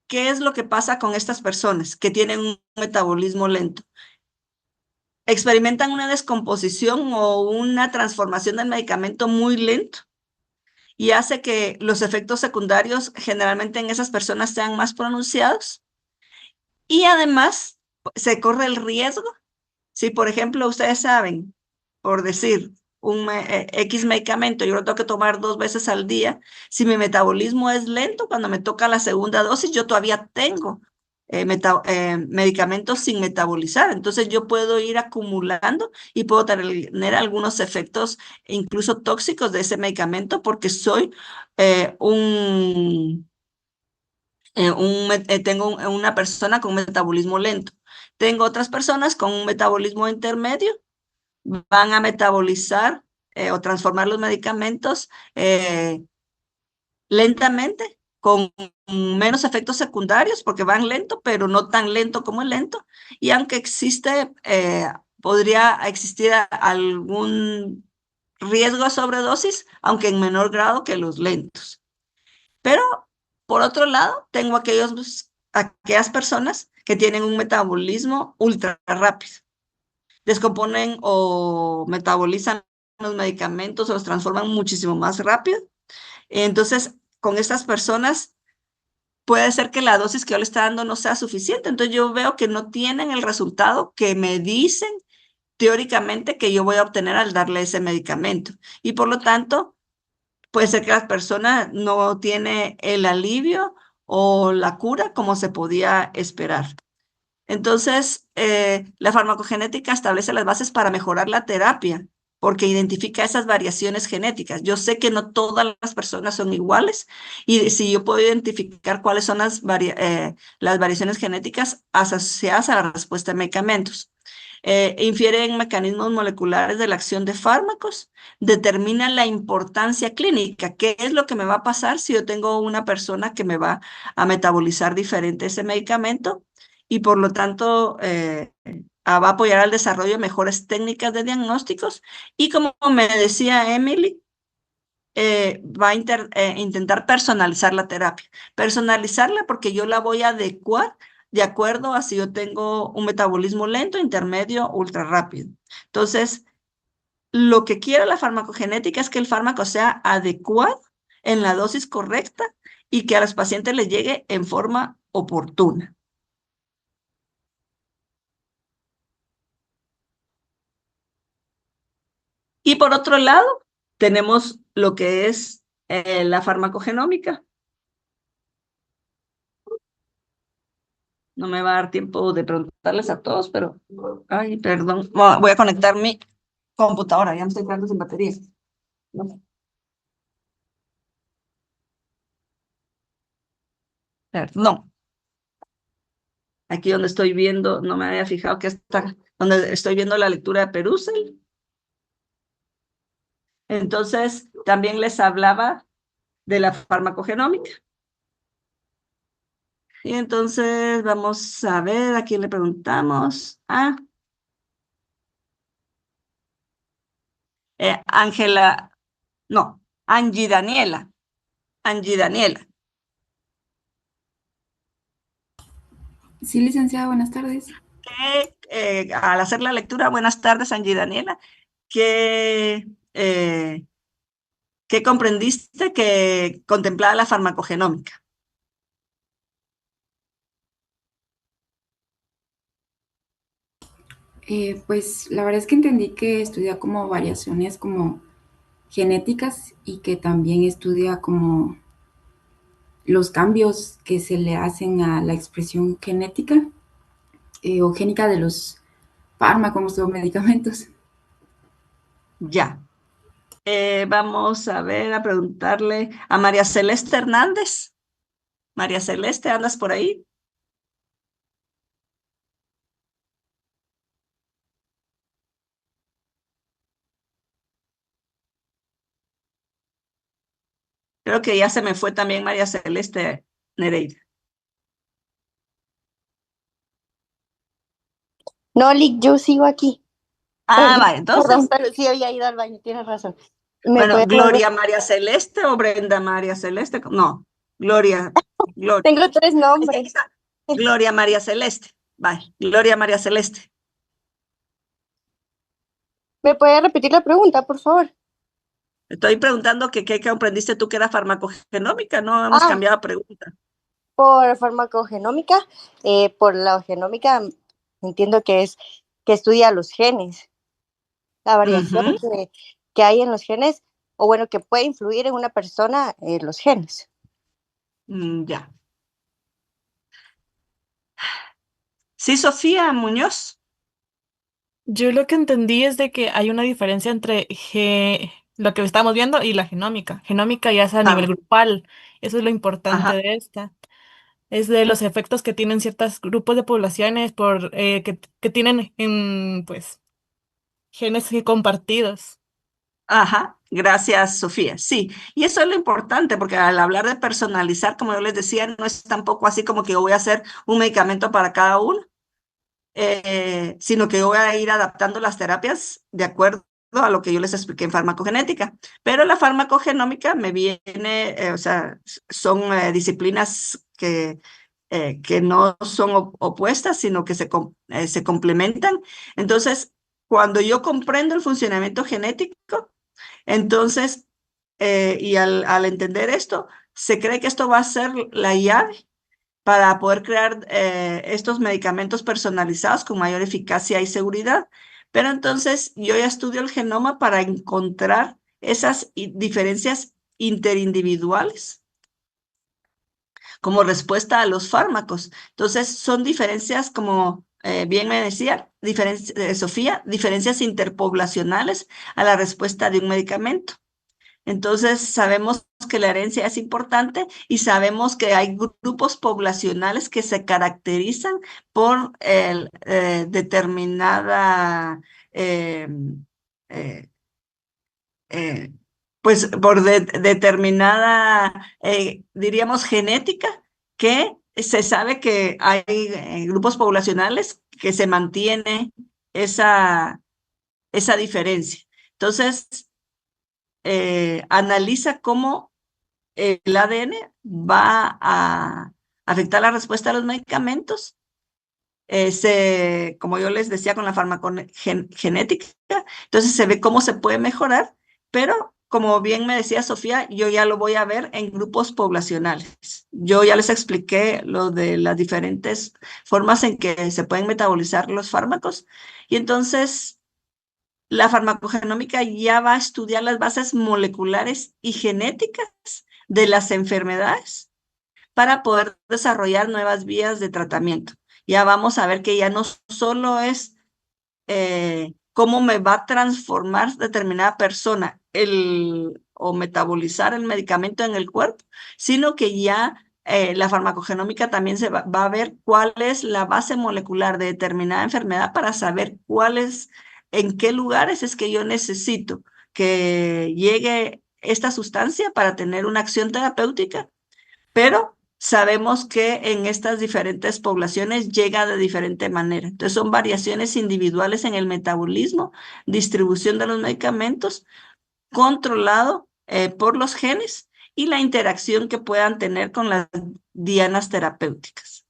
[SPEAKER 3] ¿qué es lo que pasa con estas personas que tienen un metabolismo lento? Experimentan una descomposición o una transformación del medicamento muy lento y hace que los efectos secundarios generalmente en esas personas sean más pronunciados. Y además, se corre el riesgo, si por ejemplo ustedes saben, por decir, X medicamento, yo lo tengo que tomar 2 veces al día. Si mi metabolismo es lento, cuando me toca la segunda dosis, yo todavía tengo medicamentos sin metabolizar. Entonces yo puedo ir acumulando y puedo tener algunos efectos incluso tóxicos de ese medicamento porque soy tengo una persona con metabolismo lento. Tengo otras personas con un metabolismo intermedio, van a metabolizar o transformar los medicamentos lentamente, con menos efectos secundarios, porque van lento, pero no tan lento como el lento. Y aunque podría existir algún riesgo de sobredosis, aunque en menor grado que los lentos. Pero, por otro lado, tengo aquellas personas que tienen un metabolismo ultra rápido. Descomponen o metabolizan los medicamentos o los transforman muchísimo más rápido. Entonces, con estas personas puede ser que la dosis que yo le está dando no sea suficiente. Entonces, yo veo que no tienen el resultado que me dicen teóricamente que yo voy a obtener al darle ese medicamento. Y por lo tanto, puede ser que la persona no tiene el alivio o la cura como se podía esperar. Entonces, la farmacogenética establece las bases para mejorar la terapia, porque identifica esas variaciones genéticas. Yo sé que no todas las personas son iguales y si yo puedo identificar cuáles son las variaciones genéticas asociadas a la respuesta a medicamentos. Infieren mecanismos moleculares de la acción de fármacos, determinan la importancia clínica, qué es lo que me va a pasar si yo tengo una persona que me va a metabolizar diferente ese medicamento y por lo tanto va a apoyar al desarrollo de mejores técnicas de diagnósticos y como me decía Emily, va a intentar personalizar la terapia. Personalizarla porque yo la voy a adecuar de acuerdo a si yo tengo un metabolismo lento, intermedio, ultra rápido. Entonces, lo que quiere la farmacogenética es que el fármaco sea adecuado en la dosis correcta y que a los pacientes les llegue en forma oportuna. Y por otro lado, tenemos lo que es la farmacogenómica. No me va a dar tiempo de preguntarles a todos, pero, ay, perdón, voy a conectar mi computadora, ya me estoy quedando sin batería. No. Perdón. Aquí donde estoy viendo, no me había fijado que está, donde estoy viendo la lectura de Perusel. Entonces, también les hablaba de la farmacogenómica. Y entonces, vamos a ver a quién le preguntamos. Ángela, no, Angie Daniela. Angie Daniela.
[SPEAKER 11] Sí, licenciada, buenas tardes.
[SPEAKER 3] Al hacer la lectura, buenas tardes, Angie Daniela, ¿qué comprendiste que contemplaba la farmacogenómica?
[SPEAKER 11] Pues la verdad es que entendí que estudia como variaciones como genéticas y que también estudia como los cambios que se le hacen a la expresión genética o génica de los fármacos o medicamentos.
[SPEAKER 3] Ya. Vamos a ver, a preguntarle a María Celeste Hernández. María Celeste, ¿andas por ahí? Creo que ya se me fue también María Celeste Nereida.
[SPEAKER 12] No, Lick, yo sigo aquí.
[SPEAKER 3] Vale, entonces.
[SPEAKER 12] Perdón, pero sí había ido al baño, tienes razón.
[SPEAKER 3] Bueno, Gloria María Celeste o Brenda María Celeste. No, Gloria.
[SPEAKER 12] Tengo 3 nombres.
[SPEAKER 3] Gloria María Celeste. Vale, Gloria María Celeste.
[SPEAKER 12] ¿Me puede repetir la pregunta, por favor?
[SPEAKER 3] Estoy preguntando que qué comprendiste tú que era farmacogenómica, no hemos cambiado de pregunta.
[SPEAKER 12] Por farmacogenómica, por la genómica entiendo que es que estudia los genes, la variación que hay en los genes, o bueno, que puede influir en una persona los genes.
[SPEAKER 3] Ya. Sí, Sofía Muñoz.
[SPEAKER 8] Yo lo que entendí es de que hay una diferencia entre lo que estamos viendo y la genómica. Genómica ya es a nivel
[SPEAKER 3] Ah,
[SPEAKER 8] grupal. Eso es lo importante
[SPEAKER 3] ajá.
[SPEAKER 8] de esta. Es de los efectos que tienen ciertos grupos de poblaciones que tienen pues, genes compartidos.
[SPEAKER 3] Ajá, gracias, Sofía. Sí, y eso es lo importante, porque al hablar de personalizar, como yo les decía, no es tampoco así como que yo voy a hacer un medicamento para cada uno, sino que yo voy a ir adaptando las terapias de acuerdo a lo que yo les expliqué en farmacogenética. Pero la farmacogenómica me viene, o sea, son disciplinas que no son opuestas, sino que se complementan. Entonces, cuando yo comprendo el funcionamiento genético, entonces, y al entender esto, se cree que esto va a ser la llave para poder crear estos medicamentos personalizados con mayor eficacia y seguridad. Pero entonces yo ya estudio el genoma para encontrar esas diferencias interindividuales como respuesta a los fármacos. Entonces son diferencias como bien me decía Sofía, diferencias interpoblacionales a la respuesta de un medicamento. Entonces, sabemos que la herencia es importante y sabemos que hay grupos poblacionales que se caracterizan por determinada, eh, eh, eh, pues por determinada, diríamos, genética, que se sabe que hay grupos poblacionales que se mantiene esa diferencia. Entonces, analiza cómo el ADN va a afectar la respuesta a los medicamentos. Como yo les decía con la farmacogenética, entonces se ve cómo se puede mejorar, pero como bien me decía Sofía, yo ya lo voy a ver en grupos poblacionales. Yo ya les expliqué lo de las diferentes formas en que se pueden metabolizar los fármacos y entonces la farmacogenómica ya va a estudiar las bases moleculares y genéticas de las enfermedades para poder desarrollar nuevas vías de tratamiento. Ya vamos a ver que ya no solo es cómo me va a transformar determinada persona o metabolizar el medicamento en el cuerpo, sino que ya la farmacogenómica también va a ver cuál es la base molecular de determinada enfermedad para saber en qué lugares es que yo necesito que llegue esta sustancia para tener una acción terapéutica, pero sabemos que en estas diferentes poblaciones llega de diferente manera. Entonces son variaciones individuales en el metabolismo, distribución de los medicamentos, controlado por los genes y la interacción que puedan tener con las dianas terapéuticas.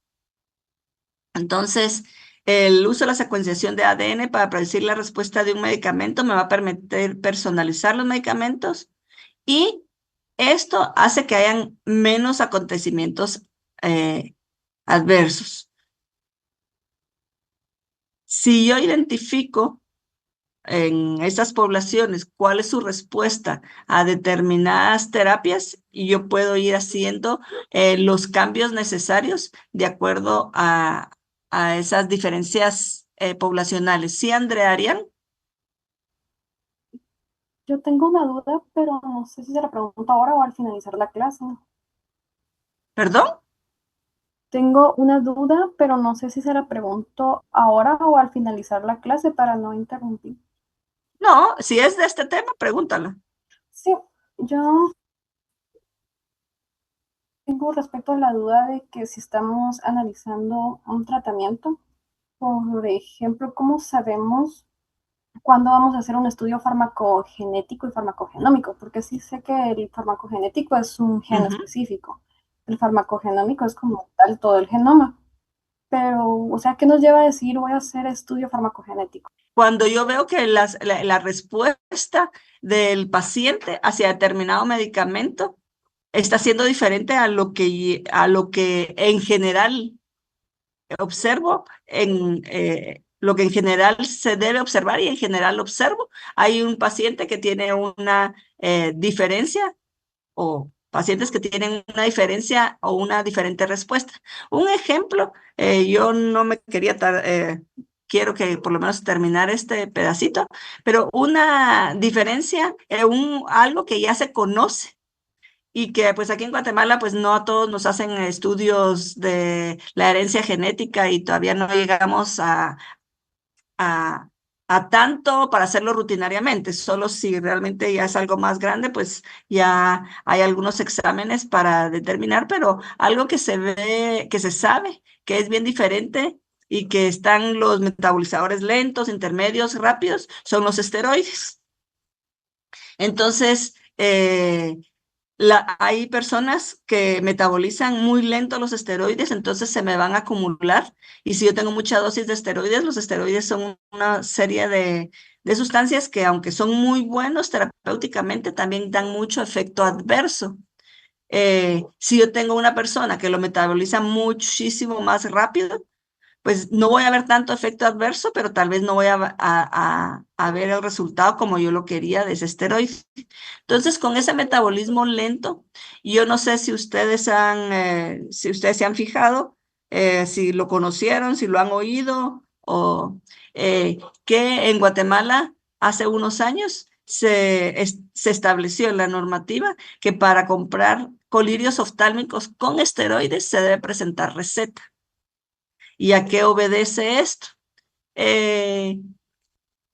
[SPEAKER 3] Entonces, el uso de la secuenciación de ADN para predecir la respuesta de un medicamento me va a permitir personalizar los medicamentos y esto hace que hayan menos acontecimientos adversos. Si yo identifico en estas poblaciones cuál es su respuesta a determinadas terapias, y yo puedo ir haciendo los cambios necesarios de acuerdo a esas diferencias poblacionales. ¿Sí, Andrea Arián?
[SPEAKER 13] Yo tengo una duda, pero no sé si se la pregunto ahora o al finalizar la clase.
[SPEAKER 3] ¿Perdón?
[SPEAKER 13] Tengo una duda, pero no sé si se la pregunto ahora o al finalizar la clase para no interrumpir.
[SPEAKER 3] No, si es de este tema, pregúntala.
[SPEAKER 13] Sí, yo tengo respecto a la duda de que si estamos analizando un tratamiento, por ejemplo, ¿cómo sabemos cuándo vamos a hacer un estudio farmacogenético y farmacogenómico? Porque sí sé que el farmacogenético es un gen específico. El farmacogenómico es como tal todo el genoma. Pero, o sea, ¿qué nos lleva a decir voy a hacer estudio farmacogenético?
[SPEAKER 3] Cuando yo veo que la respuesta del paciente hacia determinado medicamento está siendo diferente a lo que en general observo lo que en general se debe observar y en general observo. Hay un paciente que tiene una diferencia o pacientes que tienen una diferencia o una diferente respuesta. Un ejemplo, yo no me quería, quiero que por lo menos terminar este pedacito, pero una diferencia, algo que ya se conoce y que pues aquí en Guatemala pues no a todos nos hacen estudios de la herencia genética y todavía no llegamos a, a tanto para hacerlo rutinariamente. Solo si realmente ya es algo más grande, pues ya hay algunos exámenes para determinar, pero algo que se ve, que se sabe que es bien diferente y que están los metabolizadores lentos, intermedios, rápidos, son los esteroides. Entonces, hay personas que metabolizan muy lento los esteroides, entonces se me van a acumular. Y si yo tengo mucha dosis de esteroides, los esteroides son una serie de sustancias que, aunque son muy buenos terapéuticamente, también dan mucho efecto adverso. Si yo tengo una persona que lo metaboliza muchísimo más rápido, pues no voy a ver tanto efecto adverso, pero tal vez no voy a ver el resultado como yo lo quería de ese esteroide. Entonces, con ese metabolismo lento, yo no sé si ustedes se han fijado, si lo conocieron, si lo han oído, o que en Guatemala hace unos años se estableció en la normativa que para comprar colirios oftálmicos con esteroides se debe presentar receta. ¿Y a qué obedece esto?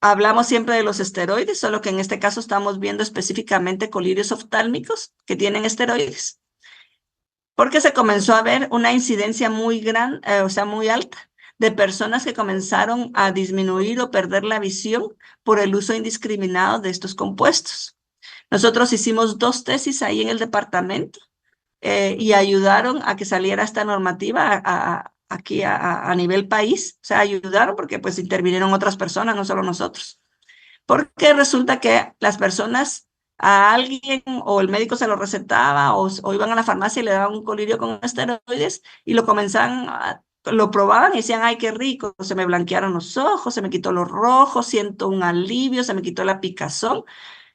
[SPEAKER 3] Hablamos siempre de los esteroides, solo que en este caso estamos viendo específicamente colirios oftálmicos que tienen esteroides, porque se comenzó a ver una incidencia muy grande, o sea, muy alta, de personas que comenzaron a disminuir o perder la visión por el uso indiscriminado de estos compuestos. Nosotros hicimos 2 tesis ahí en el departamento y ayudaron a que saliera esta normativa aquí a nivel país. O sea, ayudaron porque pues intervinieron otras personas, no solo nosotros. Porque resulta que las personas, a alguien o el médico se lo recetaba o iban a la farmacia y le daban un colirio con esteroides y lo comenzaban lo probaban y decían, ay, qué rico, se me blanquearon los ojos, se me quitó los rojos, siento un alivio, se me quitó la picazón.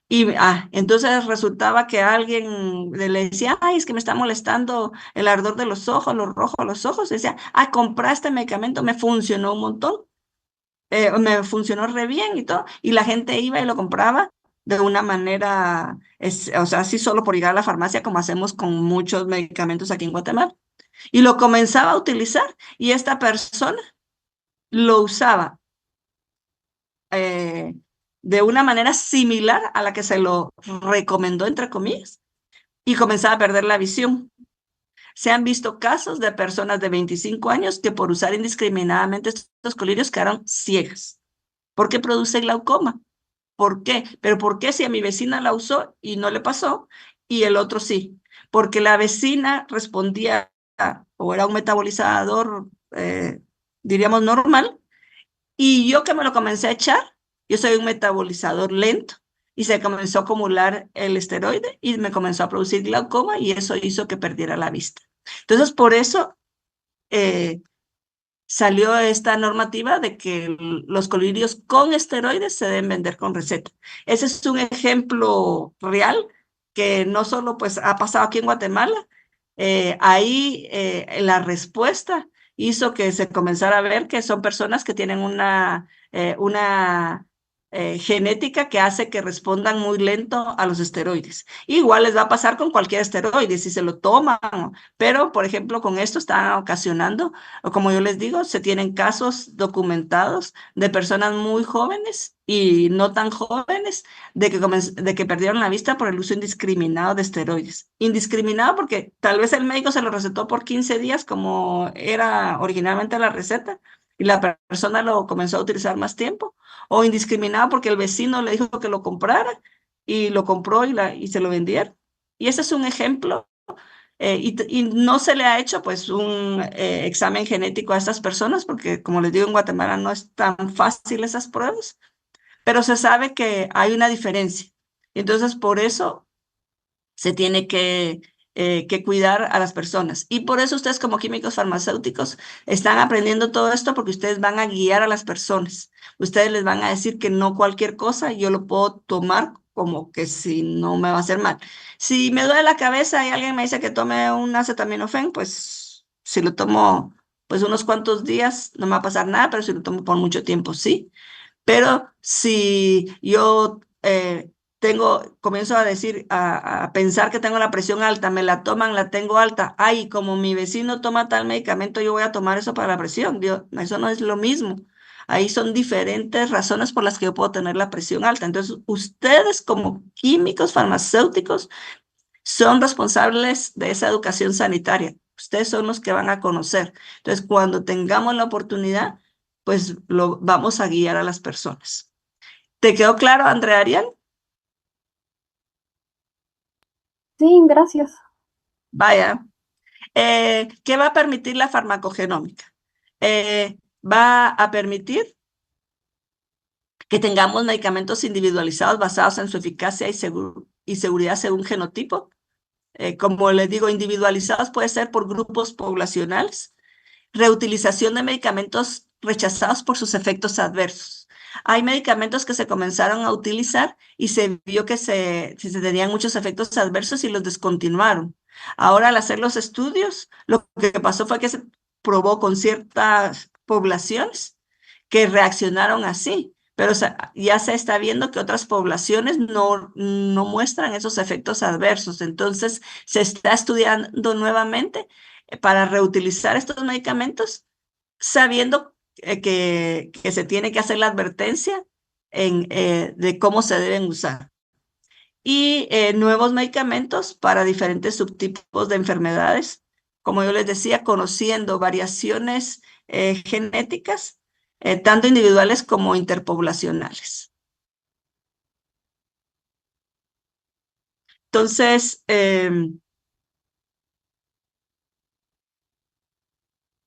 [SPEAKER 3] Y entonces resultaba que alguien le decía, ay, es que me está molestando el ardor de los ojos, los rojos, los ojos. Y decía, compré este medicamento, me funcionó un montón, me funcionó re bien y todo. Y la gente iba y lo compraba de una manera, o sea, así solo por llegar a la farmacia, como hacemos con muchos medicamentos aquí en Guatemala. Y lo comenzaba a utilizar y esta persona lo usaba de una manera similar a la que se lo recomendó, entre comillas, y comenzaba a perder la visión. Se han visto casos de personas de 25 años que por usar indiscriminadamente estos colirios quedaron ciegas, porque produce glaucoma. ¿Por qué? Pero ¿por qué si a mi vecina la usó y no le pasó y el otro sí? Porque la vecina respondía o era un metabolizador, diríamos, normal, y yo que me lo comencé a echar, yo soy un metabolizador lento y se comenzó a acumular el esteroide y me comenzó a producir glaucoma y eso hizo que perdiera la vista. Entonces, por eso salió esta normativa de que los colirios con esteroides se deben vender con receta. Ese es un ejemplo real que no solo pues ha pasado aquí en Guatemala, ahí la respuesta hizo que se comenzara a ver que son personas que tienen una genética que hace que respondan muy lento a los esteroides. Igual les va a pasar con cualquier esteroide si se lo toman, pero por ejemplo con esto están ocasionando, o como yo les digo, se tienen casos documentados de personas muy jóvenes y no tan jóvenes de que perdieron la vista por el uso indiscriminado de esteroides. Indiscriminado porque tal vez el médico se lo recetó por 15 días como era originalmente la receta y la persona lo comenzó a utilizar más tiempo, o indiscriminado porque el vecino le dijo que lo comprara y lo compró y se lo vendieron. Y ese es un ejemplo. Y no se le ha hecho pues un examen genético a estas personas porque, como les digo, en Guatemala no es tan fácil esas pruebas, pero se sabe que hay una diferencia. Entonces, por eso se tiene que que cuidar a las personas. Y por eso ustedes como químicos farmacéuticos están aprendiendo todo esto porque ustedes van a guiar a las personas. Ustedes les van a decir que no cualquier cosa yo lo puedo tomar como que si no me va a hacer mal. Si me duele la cabeza y alguien me dice que tome un acetaminofén, pues si lo tomo pues unos cuantos días no me va a pasar nada, pero si lo tomo por mucho tiempo, sí. Pero si yo comienzo a decir, a pensar que tengo la presión alta, me la toman, la tengo alta, ay, como mi vecino toma tal medicamento, yo voy a tomar eso para la presión. Eso no es lo mismo. Ahí son diferentes razones por las que yo puedo tener la presión alta. Entonces, ustedes como químicos farmacéuticos son responsables de esa educación sanitaria. Ustedes son los que van a conocer. Entonces, cuando tengamos la oportunidad, pues lo vamos a guiar a las personas. ¿Te quedó claro, Andrea Ariel?
[SPEAKER 13] Sí, gracias.
[SPEAKER 3] Vaya. ¿Qué va a permitir la farmacogenómica? Va a permitir que tengamos medicamentos individualizados basados en su eficacia y seguridad según genotipo. Como les digo, individualizados puede ser por grupos poblacionales. Reutilización de medicamentos rechazados por sus efectos adversos. Hay medicamentos que se comenzaron a utilizar y se vio que se tenían muchos efectos adversos y los descontinuaron. Ahora, al hacer los estudios, lo que pasó fue que se probó con ciertas poblaciones que reaccionaron así, pero ya se está viendo que otras poblaciones no muestran esos efectos adversos. Entonces, se está estudiando nuevamente para reutilizar estos medicamentos, sabiendo que se tiene que hacer la advertencia de cómo se deben usar. Y nuevos medicamentos para diferentes subtipos de enfermedades, como yo les decía, conociendo variaciones genéticas, tanto individuales como interpoblacionales. Entonces,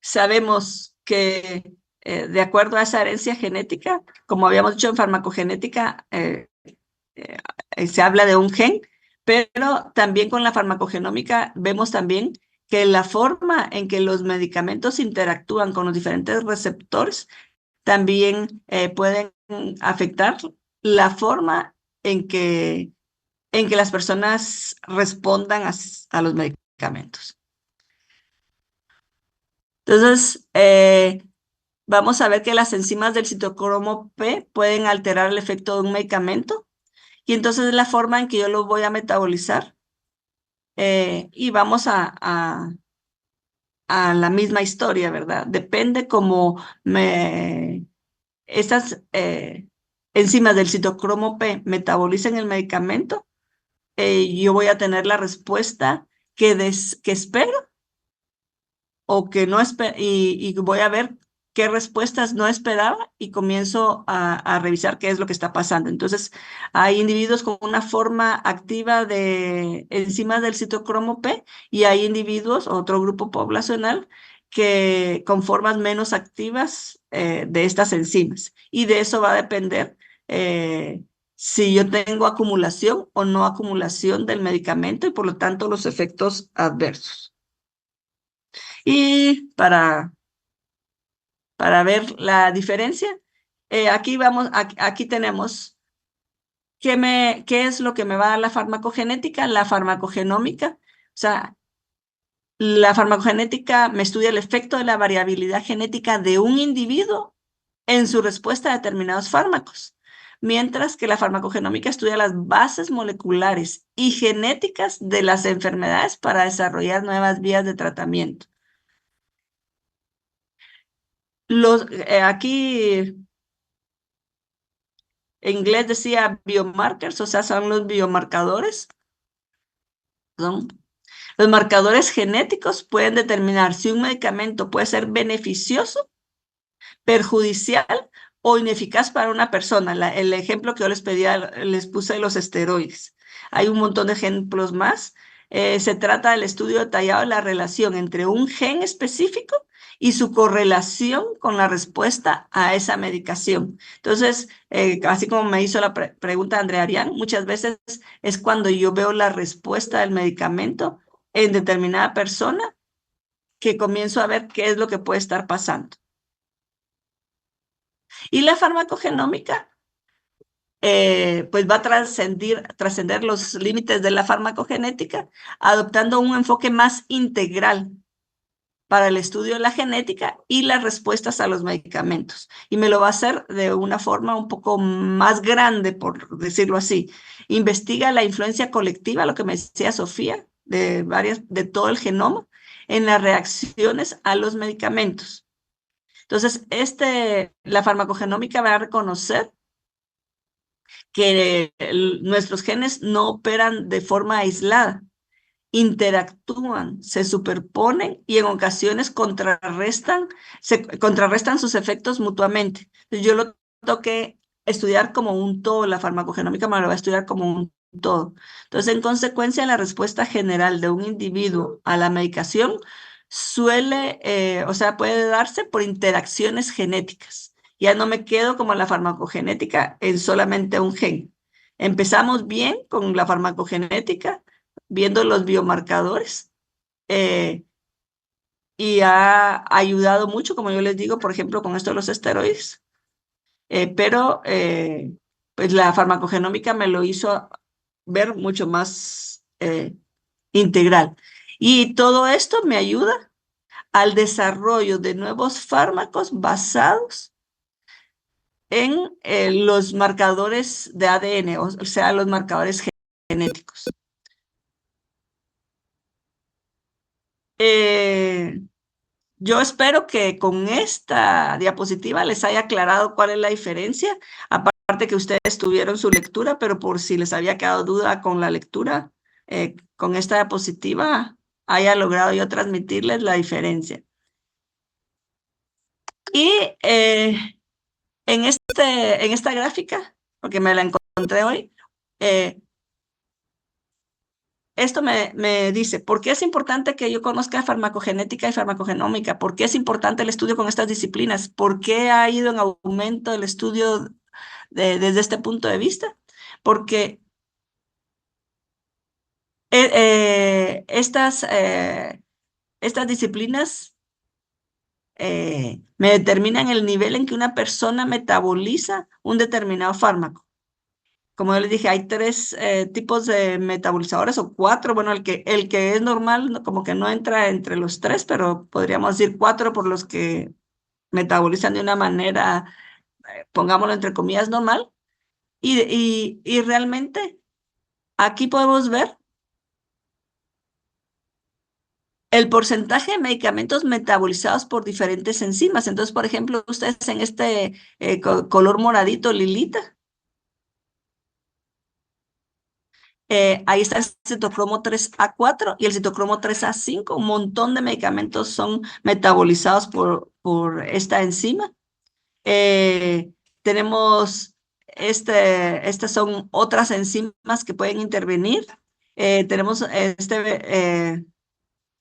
[SPEAKER 3] sabemos que de acuerdo a esa herencia genética, como habíamos dicho en farmacogenética, se habla de un gen, pero también con la farmacogenómica vemos también que la forma en que los medicamentos interactúan con los diferentes receptores también pueden afectar la forma en que las personas respondan a los medicamentos. Entonces, vamos a ver que las enzimas del citocromo P pueden alterar el efecto de un medicamento y entonces es la forma en que yo lo voy a metabolizar y vamos a la misma historia, ¿verdad? Depende cómo estas enzimas del citocromo P metabolicen el medicamento, yo voy a tener la respuesta que espero o que no espero, y voy a ver qué respuestas no esperaba y comienzo a revisar qué es lo que está pasando. Entonces, hay individuos con una forma activa de enzimas del citocromo P y hay individuos, otro grupo poblacional, que con formas menos activas de estas enzimas. Y de eso va a depender si yo tengo acumulación o no acumulación del medicamento y por lo tanto los efectos adversos. Y para ver la diferencia, aquí tenemos qué es lo que me va a dar la farmacogenética, la farmacogenómica. O sea, la farmacogenética me estudia el efecto de la variabilidad genética de un individuo en su respuesta a determinados fármacos, mientras que la farmacogenómica estudia las bases moleculares y genéticas de las enfermedades para desarrollar nuevas vías de tratamiento. Aquí en inglés decía biomarkers, o sea, son los biomarcadores. Los marcadores genéticos pueden determinar si un medicamento puede ser beneficioso, perjudicial o ineficaz para una persona. El ejemplo que yo les puse de los esteroides. Hay un montón de ejemplos más. Se trata del estudio detallado de la relación entre un gen específico y su correlación con la respuesta a esa medicación. Entonces, así como me hizo la pregunta Andrea Arián, muchas veces es cuando yo veo la respuesta del medicamento en determinada persona que comienzo a ver qué es lo que puede estar pasando. Y la farmacogenómica pues va a trascender los límites de la farmacogenética, adoptando un enfoque más integral para el estudio de la genética y las respuestas a los medicamentos. Y me lo va a hacer de una forma un poco más grande, por decirlo así. Investiga la influencia colectiva, lo que me decía Sofía, de todo el genoma, en las reacciones a los medicamentos. Entonces, la farmacogenómica va a reconocer que nuestros genes no operan de forma aislada, interactúan, se superponen y en ocasiones contrarrestan sus efectos mutuamente. Entonces, yo lo tengo que estudiar como un todo, la farmacogenómica me lo va a estudiar como un todo. Entonces, en consecuencia, la respuesta general de un individuo a la medicación puede darse por interacciones genéticas. Ya no me quedo como la farmacogenética en solamente un gen. Empezamos bien con la farmacogenética, viendo los biomarcadores, y ha ayudado mucho, como yo les digo, por ejemplo, con esto de los esteroides. Pero pues la farmacogenómica me lo hizo ver mucho más integral. Y todo esto me ayuda al desarrollo de nuevos fármacos basados en los marcadores de ADN, o sea, los marcadores genéticos. Yo espero que con esta diapositiva les haya aclarado cuál es la diferencia, aparte que ustedes tuvieron su lectura, pero por si les había quedado duda con la lectura, con esta diapositiva haya logrado yo transmitirles la diferencia. Y en esta gráfica, porque me la encontré hoy, esto me dice, ¿por qué es importante que yo conozca farmacogenética y farmacogenómica? ¿Por qué es importante el estudio con estas disciplinas? ¿Por qué ha ido en aumento el estudio desde este punto de vista? Porque estas disciplinas me determinan el nivel en que una persona metaboliza un determinado fármaco. Como yo les dije, hay 3 tipos de metabolizadores o 4. Bueno, el que es normal, como que no entra entre los 3, pero podríamos decir 4 por los que metabolizan de una manera, pongámoslo entre comillas, normal. Y realmente aquí podemos ver el porcentaje de medicamentos metabolizados por diferentes enzimas. Entonces, por ejemplo, ustedes en este color moradito, lilita, ahí está el citocromo 3A4 y el citocromo 3A5. Un montón de medicamentos son metabolizados por esta enzima. Tenemos, estas son otras enzimas que pueden intervenir. Tenemos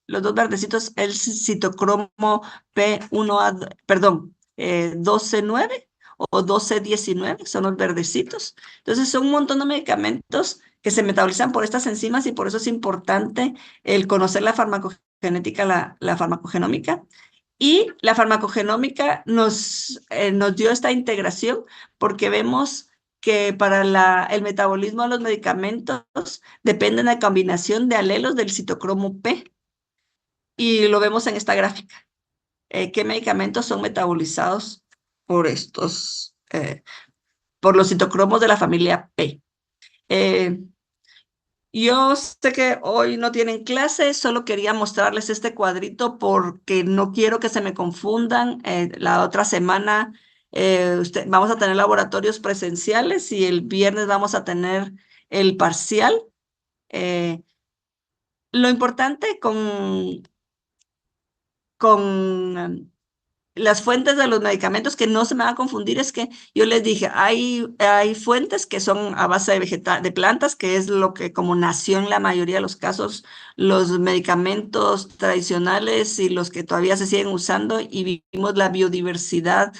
[SPEAKER 3] los 2 verdecitos, el citocromo P1A, perdón, 12-9 o 12-19, son los verdecitos. Entonces son un montón de medicamentos que se metabolizan por estas enzimas y por eso es importante el conocer la farmacogenética, la farmacogenómica. Y la farmacogenómica nos dio esta integración porque vemos que para el metabolismo de los medicamentos dependen de la combinación de alelos del citocromo P. Y lo vemos en esta gráfica. ¿Qué medicamentos son metabolizados por por los citocromos de la familia P? Yo sé que hoy no tienen clase, solo quería mostrarles este cuadrito porque no quiero que se me confundan. La otra semana vamos a tener laboratorios presenciales y el viernes vamos a tener el parcial. Lo importante con las fuentes de los medicamentos, que no se me va a confundir, es que yo les dije, hay fuentes que son a base de plantas, que es lo que como nació en la mayoría de los casos los medicamentos tradicionales y los que todavía se siguen usando, y vimos la biodiversidad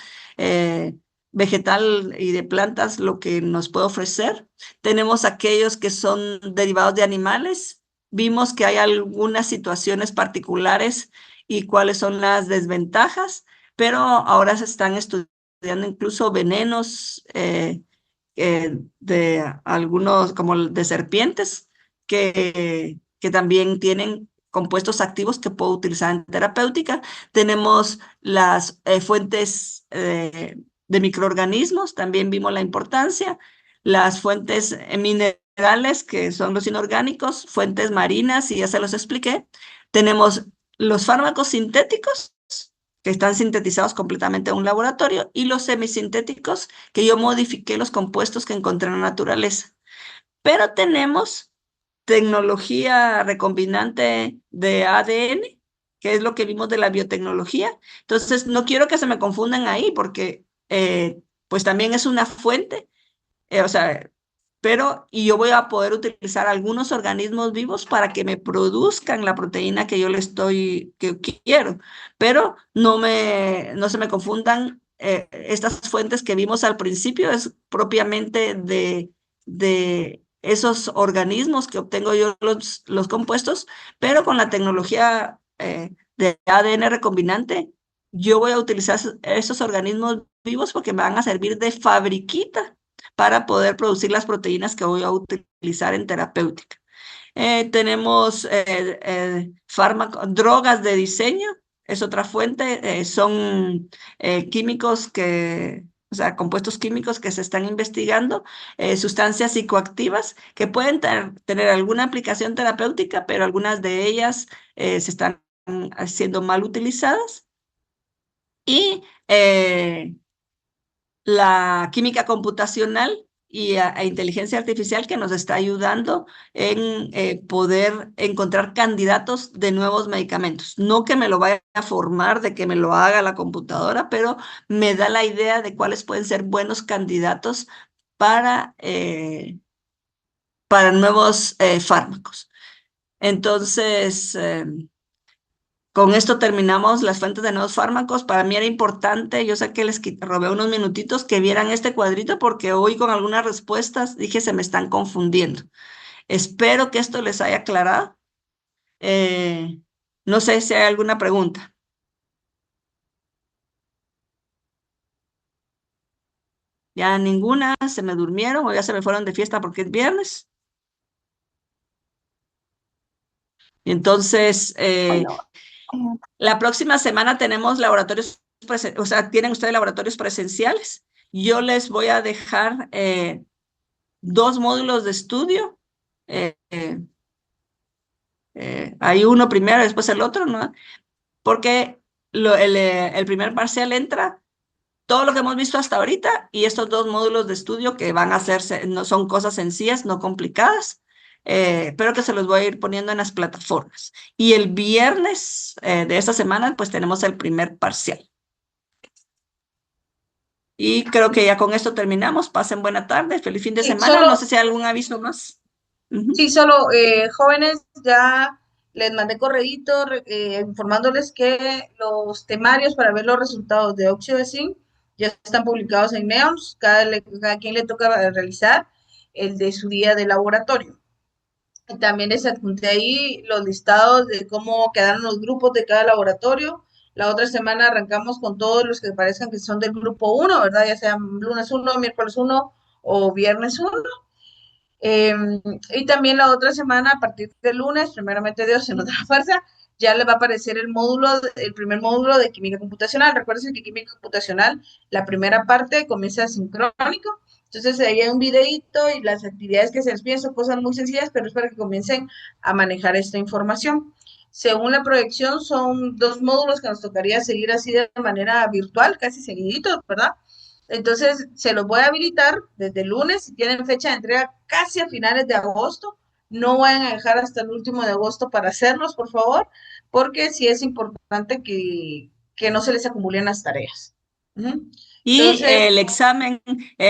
[SPEAKER 3] vegetal y de plantas, lo que nos puede ofrecer. Tenemos aquellos que son derivados de animales, vimos que hay algunas situaciones particulares y cuáles son las desventajas, pero ahora se están estudiando incluso venenos de algunos, como el de serpientes, que también tienen compuestos activos que puedo utilizar en terapéutica. Tenemos las fuentes de microorganismos, también vimos la importancia, las fuentes minerales, que son los inorgánicos, fuentes marinas, y ya se los expliqué. Tenemos los fármacos sintéticos, que están sintetizados completamente en un laboratorio, y los semisintéticos, que yo modifiqué los compuestos que encontré en la naturaleza. Pero tenemos tecnología recombinante de ADN, que es lo que vimos de la biotecnología. Entonces, no quiero que se me confundan ahí, porque pues también es una fuente, o sea, y yo voy a poder utilizar algunos organismos vivos para que me produzcan la proteína que yo que quiero, pero no se me confundan. Estas fuentes que vimos al principio es propiamente de esos organismos que obtengo yo los compuestos, pero con la tecnología de ADN recombinante, yo voy a utilizar esos organismos vivos porque me van a servir de fabriquita para poder producir las proteínas que voy a utilizar en terapéutica. Tenemos drogas de diseño, es otra fuente, son químicos o sea, compuestos químicos que se están investigando, sustancias psicoactivas que pueden tener alguna aplicación terapéutica, pero algunas de ellas se están siendo mal utilizadas. Y la química computacional e inteligencia artificial, que nos está ayudando en poder encontrar candidatos de nuevos medicamentos. No que me lo vaya a formar, de que me lo haga la computadora, pero me da la idea de cuáles pueden ser buenos candidatos para nuevos fármacos. Entonces, con esto terminamos las fuentes de nuevos fármacos. Para mí era importante, yo sé que les robé unos minutitos, que vieran este cuadrito, porque hoy con algunas respuestas dije se me están confundiendo. Espero que esto les haya aclarado. No sé si hay alguna pregunta. Ya ninguna, se me durmieron o ya se me fueron de fiesta porque es viernes. Y entonces, la próxima semana tenemos laboratorios, o sea, tienen ustedes laboratorios presenciales. Yo les voy a dejar 2 módulos de estudio. Hay uno primero, después el otro, ¿no? Porque el primer parcial entra todo lo que hemos visto hasta ahorita y estos 2 módulos de estudio que van a hacerse, no son cosas sencillas, no complicadas, pero que se los voy a ir poniendo en las plataformas. Y el viernes de esta semana, pues tenemos el primer parcial. Y creo que ya con esto terminamos. Pasen buena tarde, feliz fin de semana. No sé si hay algún aviso más.
[SPEAKER 1] Sí, solo jóvenes, ya les mandé correíto informándoles que los temarios para ver los resultados de óxido de zinc ya están publicados en NEOMS. Cada quien le toca realizar el de su día de laboratorio. Y también les adjunté ahí los listados de cómo quedaron los grupos de cada laboratorio. La otra semana arrancamos con todos los que parezcan que son del grupo 1, ¿verdad? Ya sean lunes 1, miércoles 1 o viernes 1. Y también la otra semana, a partir del lunes, primeramente Dios, en otra fuerza, ya le va a aparecer el primer módulo de química computacional. Recuerden que química computacional, la primera parte comienza sincrónico. Entonces, ahí hay un videíto y las actividades que se les piden son cosas muy sencillas, pero es para que comiencen a manejar esta información. Según la proyección, son 2 módulos que nos tocaría seguir así de manera virtual, casi seguiditos, ¿verdad? Entonces, se los voy a habilitar desde el lunes, si tienen fecha de entrega casi a finales de agosto. No vayan a dejar hasta el último de agosto para hacerlos, por favor, porque sí es importante que no se les acumulen las tareas.
[SPEAKER 3] Y
[SPEAKER 1] Entonces,
[SPEAKER 3] el examen,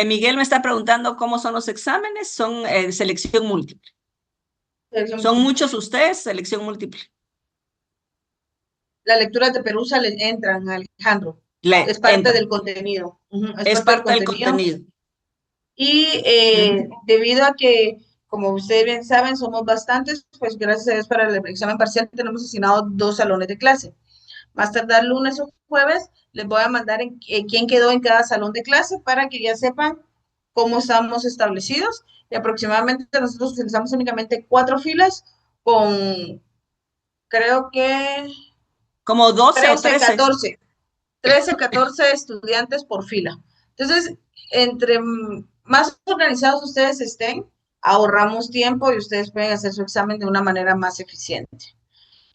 [SPEAKER 3] Miguel me está preguntando cómo son los exámenes, son selección múltiple. Son muchos ustedes, selección múltiple.
[SPEAKER 1] Las lecturas de Perusa le entran, Alejandro. Es parte del contenido.
[SPEAKER 3] Es parte del contenido.
[SPEAKER 1] Y debido a que como ustedes bien saben, somos bastantes, pues gracias a Dios para el examen parcial tenemos asignado 2 salones de clase. Más tardar lunes o jueves, les voy a mandar quién quedó en cada salón de clase para que ya sepan cómo estamos establecidos. Y aproximadamente nosotros utilizamos únicamente 4 filas con, creo que
[SPEAKER 3] Como 12 o
[SPEAKER 1] 13, 14 estudiantes por fila. Entonces, entre más organizados ustedes estén, ahorramos tiempo y ustedes pueden hacer su examen de una manera más eficiente.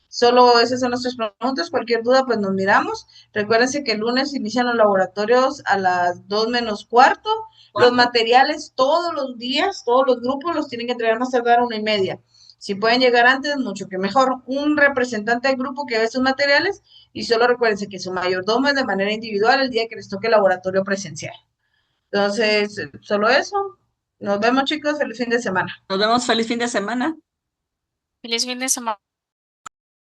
[SPEAKER 1] Solo esas son nuestras preguntas. Cualquier duda, pues nos miramos. Recuérdense que el lunes inician los laboratorios a las 2 menos cuarto. Los materiales todos los días, todos los grupos los tienen que entregar más tardar 1:30. Si pueden llegar antes, mucho que mejor. Un representante del grupo que ve sus materiales y solo recuérdense que su mayordomo es de manera individual el día que les toque laboratorio presencial. Entonces, solo eso. Nos vemos, chicos. Feliz fin de semana.
[SPEAKER 3] Nos vemos, feliz fin de semana.
[SPEAKER 14] Feliz fin de semana.